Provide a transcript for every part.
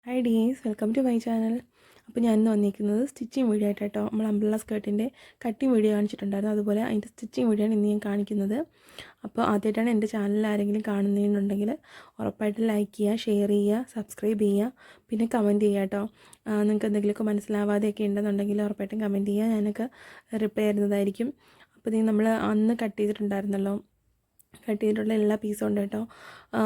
Hi dears, welcome to my channel. അപ്പോൾ ഞാൻ ഇന്ന് വന്നിരിക്കുന്നത് സ്റ്റിച്ചിങ് വീഡിയോ ആയിട്ടോ. നമ്മൾ അംബ്രല്ല സ്കേർട്ടിൻ്റെ കട്ടിങ് വീഡിയോ കാണിച്ചിട്ടുണ്ടായിരുന്നു, അതുപോലെ അതിൻ്റെ സ്റ്റിച്ചിങ് വീഡിയോ ആണ് ഇന്ന് ഞാൻ കാണിക്കുന്നത്. അപ്പോൾ ആദ്യമായിട്ടാണ് എൻ്റെ ചാനൽ ആരെങ്കിലും കാണുന്നതെന്നുണ്ടെങ്കിൽ ഉറപ്പായിട്ട് ലൈക്ക് ചെയ്യുക, ഷെയർ ചെയ്യുക, സബ്സ്ക്രൈബ് ചെയ്യുക, പിന്നെ കമൻറ്റ് ചെയ്യുക കേട്ടോ. നിങ്ങൾക്ക് എന്തെങ്കിലുമൊക്കെ മനസ്സിലാവാതെയൊക്കെ ഉണ്ടെന്നുണ്ടെങ്കിൽ ഉറപ്പായിട്ടും കമൻറ്റ് ചെയ്യുക, ഞാനൊക്കെ റിപ്ലൈ ചെയ്യുന്നതായിരിക്കും. അപ്പോൾ ഇത് നമ്മൾ അന്ന് കട്ട് ചെയ്തിട്ടുണ്ടായിരുന്നല്ലോ, കട്ട് ചെയ്തിട്ടുള്ള എല്ലാ പീസും ഉണ്ട് കേട്ടോ.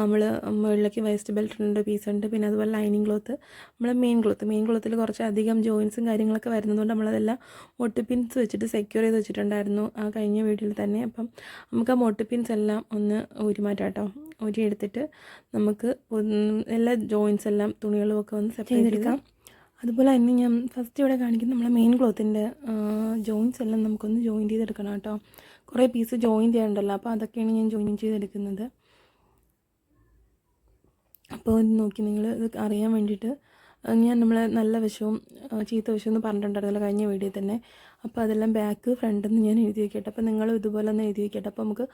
നമ്മൾ മുകളിലേക്ക് വേസ്റ്റ് ബെൽറ്റിൻ്റെ പീസുണ്ട്, പിന്നെ അതുപോലെ ലൈനിങ് ക്ലോത്ത്, നമ്മൾ മെയിൻ ക്ലോത്തിൽ കുറച്ചധികം ജോയിൻസും കാര്യങ്ങളൊക്കെ വരുന്നതുകൊണ്ട് നമ്മളതെല്ലാം മൊട്ട് പിൻസ് വെച്ചിട്ട് സെക്യൂർ ചെയ്ത് വെച്ചിട്ടുണ്ടായിരുന്നു ആ കഴിഞ്ഞ വീഡിയോയിൽ തന്നെ. അപ്പം നമുക്ക് ആ മൊട്ട് പിൻസ് എല്ലാം ഒന്ന് ഊരിമാറ്റാം കേട്ടോ. ഊരിയെടുത്തിട്ട് നമുക്ക് എല്ലാ ജോയിൻസ് എല്ലാം തുണികളും ഒക്കെ ഒന്ന് സെപ്പറേറ്റ് ചെയ്തെടുക്കാം. അതുപോലെ തന്നെ ഞാൻ ഫസ്റ്റ് ഇവിടെ കാണിക്കുന്ന നമ്മളെ മെയിൻ ക്ലോത്തിൻ്റെ ജോയിൻസ് എല്ലാം നമുക്കൊന്ന് ജോയിൻ ചെയ്തെടുക്കണം കേട്ടോ. കുറേ പീസ് ജോയിൻ ചെയ്യാനുണ്ടല്ലോ, അപ്പോൾ അതൊക്കെയാണ് ഞാൻ ജോയിൻ ചെയ്തെടുക്കുന്നത്. അപ്പോൾ നോക്കി നിങ്ങൾ ഇത് അറിയാൻ വേണ്ടിയിട്ട് ഞാൻ നമ്മളെ നല്ല വശവും ചീത്ത വശവും എന്ന് പറഞ്ഞിട്ടുണ്ടായിരുന്നല്ലോ കഴിഞ്ഞ വീഡിയോയിൽ തന്നെ. അപ്പോൾ അതെല്ലാം ബാക്ക് ഫ്രണ്ടെന്ന് ഞാൻ എഴുതി വയ്ക്കട്ടെ. അപ്പോൾ നിങ്ങളും ഇതുപോലെ ഒന്ന് എഴുതി വയ്ക്കട്ടെ, അപ്പോൾ നമുക്ക്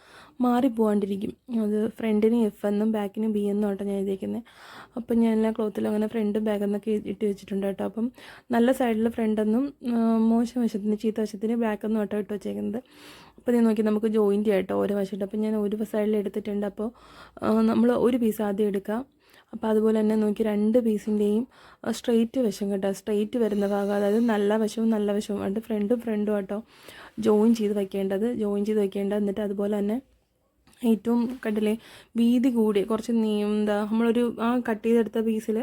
മാറിപ്പോകാണ്ടിരിക്കും. അത് ഫ്രണ്ടിന് എഫ് എന്നും ബാക്കിന് ബി എന്നും ആട്ടോ ഞാൻ എഴുതിയിരിക്കുന്നത്. അപ്പോൾ ഞാൻ എല്ലാ ക്ലോത്തിലും അങ്ങനെ ഫ്രണ്ടും ബാക്കെന്നൊക്കെ ഇട്ട് വെച്ചിട്ടുണ്ട് കേട്ടോ. അപ്പം നല്ല സൈഡിൽ ഫ്രണ്ടെന്നും മോശം വശത്തിന് ചീത്ത വശത്തിന് ബാക്കെന്നും ആട്ടോ ഇട്ട് വെച്ചേക്കുന്നത്. അപ്പോൾ ഇത് നോക്കി നമുക്ക് ജോയിൻ ചെയ്യാം കേട്ടോ ഓരോ വശമായിട്ട്. അപ്പോൾ ഞാൻ ഒരു സൈഡിൽ എടുത്തിട്ടുണ്ട്. അപ്പോൾ നമ്മൾ ഒരു പീസ് ആദ്യം എടുക്കാം. അപ്പോൾ അതുപോലെ തന്നെ നോക്കി രണ്ട് പീസിൻ്റെയും സ്ട്രെയിറ്റ് വശം കേട്ടോ, സ്ട്രെയിറ്റ് വരുന്ന ഭാഗം, അതായത് നല്ല വശവും ആയിട്ട് ഫ്രണ്ടും ആട്ടോ ജോയിൻ ചെയ്ത് വയ്ക്കേണ്ടത്. എന്നിട്ട് അതുപോലെ തന്നെ ഏറ്റവും കണ്ടില്ലേ വീതി കൂടി കുറച്ച് നമ്മളൊരു കട്ട് ചെയ്തെടുത്ത പീസിൽ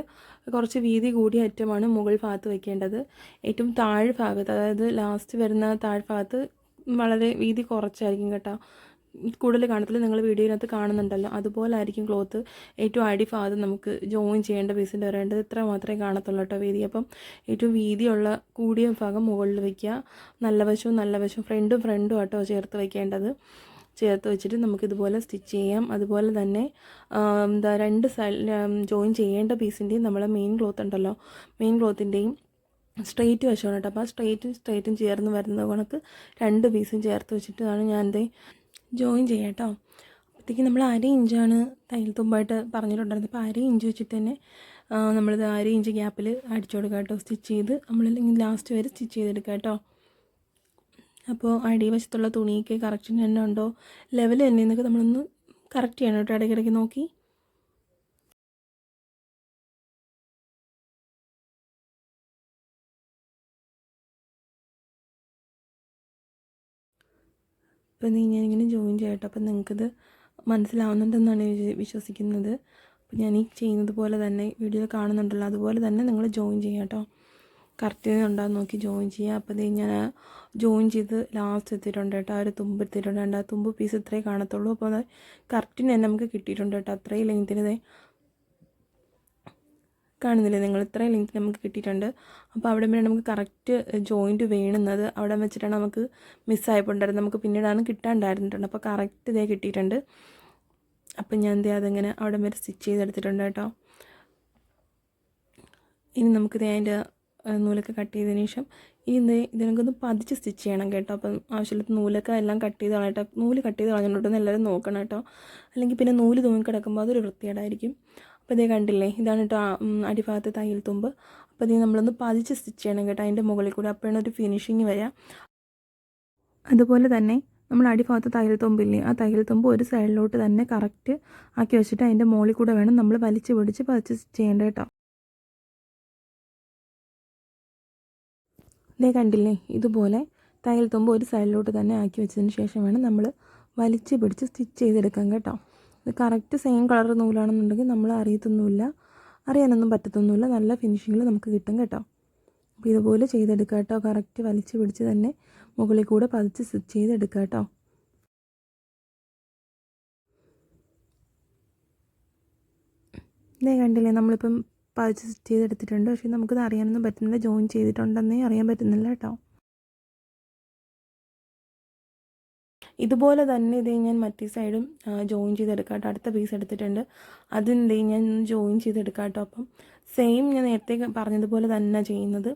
കുറച്ച് വീതി കൂടിയ അറ്റമാണ് മുകൾ ഭാഗത്ത് വയ്ക്കേണ്ടത്. ഏറ്റവും താഴ്ഭാഗത്ത്, അതായത് ലാസ്റ്റ് വരുന്ന താഴ്ഭാഗത്ത് വളരെ വീതി കുറച്ചായിരിക്കും കേട്ടോ. കൂടുതൽ കാണത്തില്ല, നിങ്ങൾ വീഡിയോയിനകത്ത് കാണുന്നുണ്ടല്ലോ, അതുപോലെ ആയിരിക്കും ക്ലോത്ത് ഏറ്റവും അടിഭാഗത്ത് നമുക്ക് ജോയിൻ ചെയ്യേണ്ട പീസിൻ്റെ വരേണ്ടത്. ഇത്ര മാത്രമേ കാണത്തുള്ളൂ കേട്ടോ വീതി. അപ്പം ഏറ്റവും വീതിയുള്ള കൂടിയ ഭാഗം മുകളിൽ വയ്ക്കുക. നല്ല വശവും ഫ്രണ്ടും ആട്ടോ ചേർത്ത് വയ്ക്കേണ്ടത്. ചേർത്ത് വെച്ചിട്ട് നമുക്കിതുപോലെ സ്റ്റിച്ച് ചെയ്യാം. അതുപോലെ തന്നെ രണ്ട് സൈഡ് ജോയിൻ ചെയ്യേണ്ട പീസിൻ്റെയും നമ്മളെ മെയിൻ ക്ലോത്ത് ഉണ്ടല്ലോ, മെയിൻ ക്ലോത്തിൻ്റെയും സ്ട്രെയിറ്റ് വശമാണ് കേട്ടോ. അപ്പോൾ ആ സ്ട്രെയിറ്റും ചേർന്ന് വരുന്നത് കണക്ക് രണ്ട് പീസും ചേർത്ത് വെച്ചിട്ടാണ് ഞാൻ ജോയിൻ ചെയ്യാം കേട്ടോ. അപ്പോഴത്തേക്ക് നമ്മൾ 1/2 ഇഞ്ചാണ് തയ്യൽ തുമ്പായിട്ട് പറഞ്ഞിട്ടുണ്ടായിരുന്നത്. അപ്പോൾ 1/2 ഇഞ്ച് വെച്ചിട്ട് തന്നെ നമ്മളിത് 1/2 ഇഞ്ച് ഗ്യാപ്പിൽ അടിച്ചു കൊടുക്കുക കേട്ടോ. സ്റ്റിച്ച് ചെയ്ത് നമ്മളില്ലെങ്കിൽ ലാസ്റ്റ് വരെ സ്റ്റിച്ച് ചെയ്തെടുക്കുക കേട്ടോ. അപ്പോൾ അടിവശത്തുള്ള തുണിക്ക് കറക്ഷൻ തന്നെ ഉണ്ടോ, ലെവൽ തന്നെ എന്നൊക്കെ നമ്മളൊന്ന് കറക്റ്റ് ചെയ്യണം കേട്ടോ, ഇടയ്ക്കിടയ്ക്ക് നോക്കി. അപ്പോൾ ഞാനിങ്ങനെ ജോയിൻ ചെയ്യട്ടോ. അപ്പോൾ നിങ്ങൾക്കിത് മനസ്സിലാവുന്നുണ്ടെന്നാണ് വിശ്വസിക്കുന്നത്. അപ്പോൾ ഞാൻ ഈ ചെയ്യുന്നത് പോലെ തന്നെ വീഡിയോയിൽ കാണുന്നുണ്ടല്ലോ, അതുപോലെ തന്നെ നിങ്ങൾ ജോയിൻ ചെയ്യുക കേട്ടോ. കറക്റ്റ് ഉണ്ടാകും നോക്കി ജോയിൻ ചെയ്യുക. അപ്പോൾ ഞാൻ ജോയിൻ ചെയ്ത് ലാസ്റ്റ് എത്തിയിട്ടുണ്ട് കേട്ടോ. ആ ഒരു തുമ്പ് എത്തിയിട്ടുണ്ട്. ആ തുമ്പ് പീസ് ഇത്രേ കാണത്തുള്ളൂ. അപ്പോൾ അത് കറക്റ്റിന് തന്നെ നമുക്ക് കിട്ടിയിട്ടുണ്ട് കേട്ടോ. അത്രയും ലെങ്ത്തിന് കാണുന്നില്ലേ നിങ്ങൾ, ഇത്രയും ലെങ്ത് നമുക്ക് കിട്ടിയിട്ടുണ്ട്. അപ്പോൾ അവിടെ വരെ നമുക്ക് കറക്റ്റ് ജോയിൻറ്റ് വേണുന്നത് അവിടെ വെച്ചിട്ടാണ് നമുക്ക് മിസ്സായപ്പോണ്ടായിരുന്നത്. നമുക്ക് പിന്നീടാണ് കിട്ടാണ്ടായിരുന്നിട്ടുണ്ട്. അപ്പോൾ കറക്റ്റ് ഇതേ കിട്ടിയിട്ടുണ്ട്. അപ്പം ഞാൻ അതങ്ങനെ അവിടെ വരെ സ്റ്റിച്ച് ചെയ്തെടുത്തിട്ടുണ്ട് കേട്ടോ. ഇനി നമുക്കിത് അതിൻ്റെ നൂലൊക്കെ കട്ട് ചെയ്തതിന് ശേഷം ഇനി ഇതിനൊക്കൊന്ന് പതിച്ച് സ്റ്റിച്ച് ചെയ്യണം കേട്ടോ. അപ്പം ആവശ്യമില്ലാത്ത നൂലൊക്കെ എല്ലാം കട്ട് ചെയ്ത് കളയട്ടോ. നൂല് കട്ട് ചെയ്ത് കളഞ്ഞിട്ടുണ്ടെന്ന് എല്ലാവരും നോക്കണം കേട്ടോ, അല്ലെങ്കിൽ പിന്നെ നൂല് തൂങ്ങി കിടക്കുമ്പോൾ അതൊരു വൃത്തികേടായിരിക്കും. അപ്പോൾ ഇതേ കണ്ടില്ലേ, ഇതാണ് കേട്ടോ അടിഭാഗത്തെ തയ്യൽ തുമ്പ്. അപ്പോൾ ഇത് നമ്മളൊന്ന് പതിച്ച് സ്റ്റിച്ച് ചെയ്യണം കേട്ടോ അതിൻ്റെ മുകളിൽ കൂടെ, അപ്പോഴാണ് ഒരു ഫിനിഷിങ് വരിക. അതുപോലെ തന്നെ നമ്മൾ അടിഭാഗത്ത് തയ്യൽ തുമ്പില്ലേ, ആ തയ്യൽ തുമ്പ് ഒരു സൈഡിലോട്ട് തന്നെ കറക്റ്റ് ആക്കി വെച്ചിട്ട് അതിൻ്റെ മുകളിൽ കൂടെ വേണം നമ്മൾ വലിച്ച് പിടിച്ച് പതിച്ച് സ്റ്റിച്ച് ചെയ്യേണ്ടത് കേട്ടോ. ഇതേ കണ്ടില്ലേ, ഇതുപോലെ തയ്യൽ തുമ്പ് ഒരു സൈഡിലോട്ട് തന്നെ ആക്കി വെച്ചതിന് ശേഷം വേണം നമ്മൾ വലിച്ച് പിടിച്ച് സ്റ്റിച്ച് ചെയ്തെടുക്കാൻ കേട്ടോ. ഇത് കറക്റ്റ് സെയിം കളർ നൂലാണെന്നുണ്ടെങ്കിൽ നമ്മൾ അറിയാനൊന്നും പറ്റത്തൊന്നുമില്ല, നല്ല ഫിനിഷിങ്ങിൽ നമുക്ക് കിട്ടും കേട്ടോ. അപ്പോൾ ഇതുപോലെ ചെയ്തെടുക്കുക കേട്ടോ. കറക്റ്റ് വലിച്ച് പിടിച്ച് തന്നെ മുകളിൽ കൂടെ പതിച്ച് സ്റ്റിച്ച് ചെയ്തെടുക്കുക കേട്ടോ. ഇതേ കണ്ടില്ലേ, നമ്മളിപ്പം പതിച്ച് സ്റ്റിച്ച് ചെയ്തെടുത്തിട്ടുണ്ട്. പക്ഷേ നമുക്കത് അറിയാനൊന്നും പറ്റുന്നില്ല, ജോയിൻ ചെയ്തിട്ടുണ്ടെന്നേ അറിയാൻ പറ്റുന്നില്ല കേട്ടോ. ഇതുപോലെ തന്നെ ഇതേ ഞാൻ മറ്റേ സൈഡും ജോയിൻ ചെയ്തെടുക്കാം കേട്ടോ. അടുത്ത പീസ് എടുത്തിട്ടുണ്ട്, അതിൻ്റെ ഞാൻ ജോയിൻ ചെയ്തെടുക്കാം കേട്ടോ. അപ്പം സെയിം ഞാൻ നേരത്തെ പറഞ്ഞതുപോലെ തന്നെ ചെയ്യുന്നത്.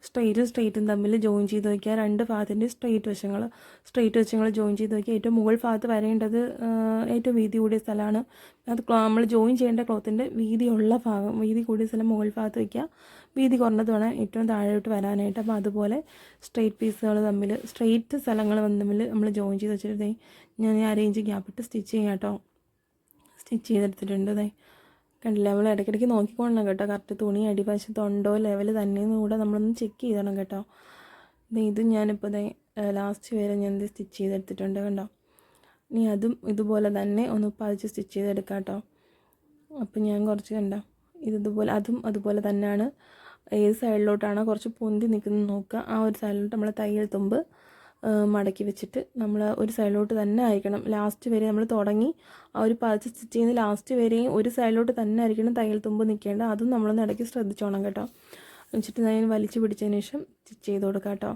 സ്ട്രെയിറ്റും തമ്മിൽ ജോയിൻ ചെയ്ത് വയ്ക്കുക. രണ്ട് ഭാഗത്തിൻ്റെ സ്ട്രെയിറ്റ് വശങ്ങൾ ജോയിൻ ചെയ്ത് വയ്ക്കുക. ഏറ്റവും മുകൾ ഭാഗത്ത് വരേണ്ടത് ഏറ്റവും വീതി കൂടിയ സ്ഥലമാണ്. അത് നമ്മൾ ജോയിൻ ചെയ്യേണ്ട ക്ലോത്തിൻ്റെ വീതി കൂടിയ സ്ഥലം മുകൾ ഭാഗത്ത് വയ്ക്കുക. വീതി കുറഞ്ഞത് വേണം ഏറ്റവും താഴോട്ട് വരാനായിട്ട്. അപ്പോൾ അതുപോലെ സ്ട്രെയിറ്റ് സ്ഥലങ്ങൾ തമ്മിൽ നമ്മൾ ജോയിൻ ചെയ്ത് വെച്ചിട്ട് ഞാൻ അരേഞ്ച് ഗ്യാപ്പിട്ട് സ്റ്റിച്ച് ചെയ്യാം കേട്ടോ. സ്റ്റിച്ച് ചെയ്തെടുത്തിട്ടുണ്ട്. കണ്ടില്ല, നമ്മൾ ഇടയ്ക്കിടയ്ക്ക് നോക്കിക്കൊള്ളണം കേട്ടോ, കറക്റ്റ് തുണി അടിവശത്തുണ്ടോ ലെവൽ തന്നെയെന്ന് കൂടെ നമ്മളൊന്ന് ചെക്ക് ചെയ്തണം കേട്ടോ. ഇത് ഞാനിപ്പോൾ ലാസ്റ്റ് വരെ ഞാൻ സ്റ്റിച്ച് ചെയ്തെടുത്തിട്ടുണ്ട് കണ്ടോ. ഇനി അതും ഇതുപോലെ തന്നെ ഒന്ന് പതിച്ച് സ്റ്റിച്ച് ചെയ്തെടുക്കാം കേട്ടോ. അപ്പം ഞാൻ കുറച്ച് കണ്ടോ, അതും അതുപോലെ തന്നെയാണ്. ഏത് സൈഡിലോട്ടാണോ കുറച്ച് പൊന്തി നിൽക്കുന്നത് നോക്കുക. ആ ഒരു സൈഡിലോട്ട് നമ്മൾ തയ്യൽ തുമ്പ് മടക്കി വെച്ചിട്ട് നമ്മൾ ഒരു സൈഡിലോട്ട് തന്നെ ആയിരിക്കണം ലാസ്റ്റ് വരെ. നമ്മൾ തുടങ്ങി ആ ഒരു പതിച്ച് സ്റ്റിച്ച് ചെയ്യുന്ന ലാസ്റ്റ് വരെയും ഒരു സൈഡിലോട്ട് തന്നെ ആയിരിക്കണം തയ്യൽ തുമ്പ് നിൽക്കേണ്ടത്. അതും നമ്മളൊന്ന് ഇടയ്ക്ക് ശ്രദ്ധിച്ചോണം കേട്ടോ. വെച്ചിട്ട് ഞാൻ വലിച്ച് പിടിച്ചതിന് ശേഷം സ്റ്റിച്ച് ചെയ്ത് കൊടുക്കാം കേട്ടോ.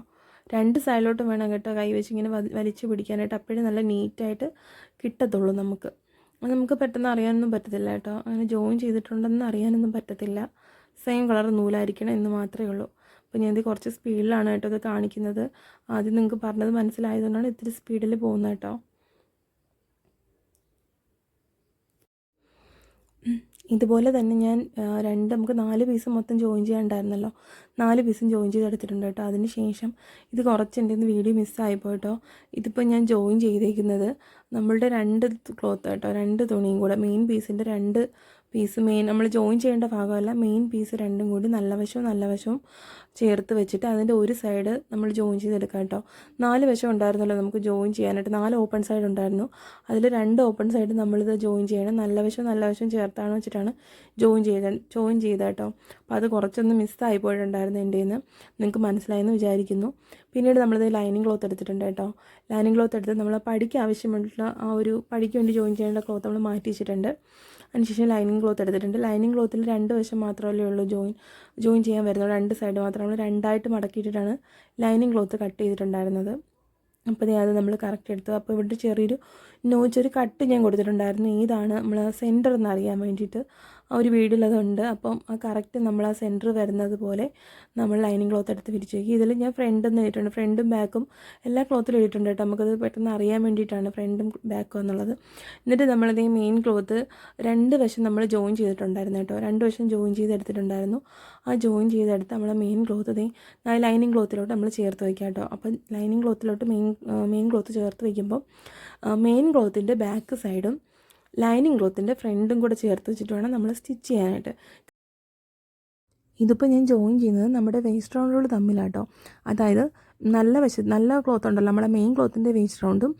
രണ്ട് സൈഡിലോട്ടും വേണം കേട്ടോ കൈ വെച്ച് ഇങ്ങനെ വലിച്ച് പിടിക്കാനായിട്ട്. അപ്പോഴേ നല്ല നീറ്റായിട്ട് കിട്ടത്തുള്ളൂ നമുക്ക്. നമുക്ക് പെട്ടെന്ന് അറിയാനൊന്നും പറ്റത്തില്ല കേട്ടോ. അങ്ങനെ ജോയിൻ ചെയ്തിട്ടുണ്ടെന്ന് അറിയാനൊന്നും പറ്റത്തില്ല. സെയിം കളർ നൂലായിരിക്കണം എന്ന് മാത്രമേ ഉള്ളൂ. അപ്പോൾ ഞാനിത് കുറച്ച് സ്പീഡിലാണ് കേട്ടോ ഇത് കാണിക്കുന്നത്. ആദ്യം നിങ്ങൾക്ക് പറഞ്ഞത് മനസ്സിലായതുകൊണ്ടാണ് ഇത്തിരി സ്പീഡിൽ പോകുന്നത് കേട്ടോ. ഇതുപോലെ തന്നെ ഞാൻ നമുക്ക് 4 പീസ് മൊത്തം ജോയിൻ ചെയ്യാനുണ്ടായിരുന്നല്ലോ. 4 പീസും ജോയിൻ ചെയ്തെടുത്തിട്ടുണ്ട് കേട്ടോ. അതിന് ശേഷം ഇത് കുറച്ചുണ്ടെന്ന് വീഡിയോ മിസ്സായിപ്പോൾ കേട്ടോ. ഇതിപ്പോൾ ഞാൻ ജോയിൻ ചെയ്തേക്കുന്നത് നമ്മളുടെ 2 ക്ലോത്ത് കേട്ടോ, 2 തുണിയും കൂടെ മെയിൻ പീസിൻ്റെ 2 പീസ് നമ്മൾ ജോയിൻ ചെയ്യേണ്ട ഭാഗമല്ല, മെയിൻ പീസ് രണ്ടും കൂടി നല്ല വശവും ചേർത്ത് വെച്ചിട്ട് അതിൻ്റെ ഒരു സൈഡ് നമ്മൾ ജോയിൻ ചെയ്തെടുക്കാം കേട്ടോ. 4 വശം ഉണ്ടായിരുന്നല്ലോ നമുക്ക് ജോയിൻ ചെയ്യാനായിട്ട്. 4 ഓപ്പൺ സൈഡ് ഉണ്ടായിരുന്നു. അതിൽ 2 ഓപ്പൺ സൈഡ് നമ്മളിത് ജോയിൻ ചെയ്യണം. നല്ല വശം ചേർത്താണ് വെച്ചിട്ടാണ് ജോയിൻ ചെയ്ത കേട്ടോ. അപ്പോൾ അത് കുറച്ചൊന്ന് മിസ്സായി പോയിട്ടുണ്ടായിരുന്നു എൻ്റെ നിന്ന്. നിങ്ങൾക്ക് മനസ്സിലായെന്ന് വിചാരിക്കുന്നു. പിന്നീട് നമ്മളിത് ലൈനിങ് ക്ലോത്ത് എടുത്തിട്ടുണ്ട് കേട്ടോ. ലൈനിങ് ക്ലോത്ത് എടുത്ത് നമ്മൾ പടിക്ക് ആവശ്യമായിട്ടുള്ള ആ ഒരു പടിക്ക് വേണ്ടി ജോയിൻ ചെയ്യേണ്ട ക്ലോത്ത് നമ്മൾ മാറ്റി വെച്ചിട്ടുണ്ട്. അതിനുശേഷം ലൈനിങ് ക്ലോത്ത് എടുത്തിട്ടുണ്ട്. ലൈനിങ് ക്ലോത്തിൽ 2 വശം മാത്രമല്ലേ ഉള്ളൂ ജോയിൻ ചെയ്യാൻ വരുന്നത്. 2 സൈഡ് മാത്രം നമ്മൾ 2ആയിട്ട് മടക്കിയിട്ടാണ് ലൈനിങ് ക്ലോത്ത് കട്ട് ചെയ്തിട്ടുണ്ടായിരുന്നത്. അപ്പോൾ അത് നമ്മൾ കറക്റ്റ് എടുത്തു. അപ്പോൾ ഇവിടെ ചെറിയൊരു കട്ട് ഞാൻ കൊടുത്തിട്ടുണ്ടായിരുന്നു. ഇതാണ് നമ്മൾ സെൻറ്റർ എന്ന് അറിയാൻ വേണ്ടിയിട്ട് ആ ഒരു വീഡിയോയിൽ അതുണ്ട്. അപ്പം ആ കറക്റ്റ് നമ്മൾ ആ സെൻറ്റർ വരുന്നത് പോലെ നമ്മൾ ലൈനിങ് ക്ലോത്ത് എടുത്ത് വിരിച്ച് വയ്ക്കും. ഇതിൽ ഞാൻ ഫ്രണ്ടെന്ന് എഴുതിയിട്ടുണ്ട്. ഫ്രണ്ടും ബാക്കും എല്ലാ ക്ലോത്തിലും എഴുതിയിട്ടുണ്ട് കേട്ടോ. നമുക്കത് പെട്ടെന്ന് അറിയാൻ വേണ്ടിയിട്ടാണ് ഫ്രണ്ടും ബാക്കും എന്നുള്ളത്. എന്നിട്ട് നമ്മളത് മെയിൻ ക്ലോത്ത് 2 വശം നമ്മൾ ജോയിൻ ചെയ്തിട്ടുണ്ടായിരുന്നു കേട്ടോ. 2 വശം ജോയിൻ ചെയ്തെടുത്തിട്ടുണ്ടായിരുന്നു. ആ ജോയിൻ ചെയ്തെടുത്ത് നമ്മൾ മെയിൻ ക്ലോത്ത് ലൈനിങ് ക്ലോത്തിലോട്ട് നമ്മൾ ചേർത്ത് വയ്ക്കാം കേട്ടോ. അപ്പം ലൈനിങ് ക്ലോത്തിലോട്ട് മെയിൻ ക്ലോത്ത് ചേർത്ത് വയ്ക്കുമ്പോൾ മെയിൻ ക്ലോത്തിൻ്റെ ബാക്ക് സൈഡും ലൈനിങ് ക്ലോത്തിൻ്റെ ഫ്രണ്ടും കൂടെ ചേർത്ത് വെച്ചിട്ട് വേണം നമ്മൾ സ്റ്റിച്ച് ചെയ്യാനായിട്ട്. ഇതിപ്പോൾ ഞാൻ ജോയിൻ ചെയ്യുന്നത് നമ്മുടെ വേസ്റ്റ് റൗണ്ടുകൾ തമ്മിലാട്ടോ. അതായത് നല്ല ക്ലോത്ത് ഉണ്ടല്ലോ, നമ്മുടെ മെയിൻ ക്ലോത്തിൻ്റെ വേസ്റ്റ് റൗണ്ടും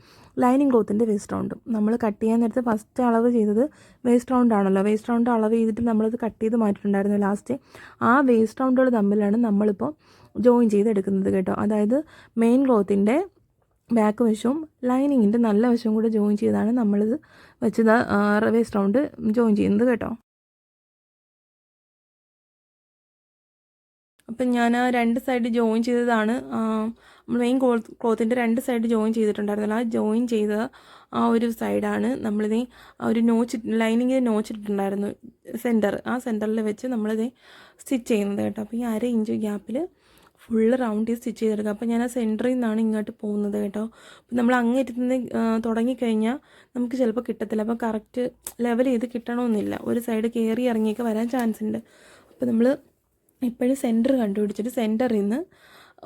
ലൈനിങ് ക്ലോത്തിൻ്റെ വേസ്റ്റ് റൗണ്ടും നമ്മൾ കട്ട് ചെയ്യാൻ നേരത്തെ ഫസ്റ്റ് അളവ് ചെയ്തത് വേസ്റ്റ് റൗണ്ടാണല്ലോ. വേസ്റ്റ് റൗണ്ട് അളവ് ചെയ്തിട്ട് നമ്മളത് കട്ട് ചെയ്ത് മാറ്റിയിട്ടുണ്ടായിരുന്നു ലാസ്റ്റ്. ആ വേസ്റ്റ് റൗണ്ടുകൾ തമ്മിലാണ് നമ്മളിപ്പോൾ ജോയിൻ ചെയ്തെടുക്കുന്നത് കേട്ടോ. അതായത് മെയിൻ ക്ലോത്തിൻ്റെ ബാക്ക് വശവും ലൈനിങ്ങിൻ്റെ നല്ല വശവും കൂടെ ജോയിൻ ചെയ്താണ് നമ്മളിത് വെച്ചത് വേസ്റ്റ് റൗണ്ട് ജോയിൻ ചെയ്യുന്നത് കേട്ടോ. അപ്പം ഞാൻ ആ 2 സൈഡ് ജോയിൻ ചെയ്തതാണ്. നമ്മൾ മെയിൻ ക്ലോത്തിൻ്റെ 2 സൈഡ് ജോയിൻ ചെയ്തിട്ടുണ്ടായിരുന്നല്ലോ. ആ ജോയിൻ ചെയ്ത ആ ഒരു സൈഡാണ് നമ്മളിത് ആ ഒരു ലൈനിങ്ങിൽ നോച്ചിട്ടുണ്ടായിരുന്നു ആ സെൻറ്ററിൽ വെച്ച് നമ്മളിത് സ്റ്റിച്ച് ചെയ്യുന്നത് കേട്ടോ. അപ്പോൾ ഈ 1/2 ഇഞ്ച് ഗ്യാപ്പിൽ ഫുള്ള് റൗണ്ട് ചെയ്ത് സ്റ്റിച്ച് ചെയ്തെടുക്കുക. അപ്പോൾ ഞാൻ ആ സെൻറ്ററിൽ നിന്നാണ് ഇങ്ങോട്ട് പോകുന്നത് കേട്ടോ. അപ്പോൾ നമ്മൾ അങ്ങേറ്റത്തുനിന്ന് തുടങ്ങിക്കഴിഞ്ഞാൽ നമുക്ക് ചിലപ്പോൾ കിട്ടത്തില്ല. അപ്പോൾ കറക്റ്റ് ലെവൽ ചെയ്ത് കിട്ടണമെന്നില്ല. ഒരു സൈഡ് കയറി ഇറങ്ങിയൊക്കെ വരാൻ ചാൻസ് ഉണ്ട്. അപ്പോൾ നമ്മൾ എപ്പോഴും സെൻറ്റർ കണ്ടുപിടിച്ചിട്ട് സെൻറ്ററിൽ നിന്ന്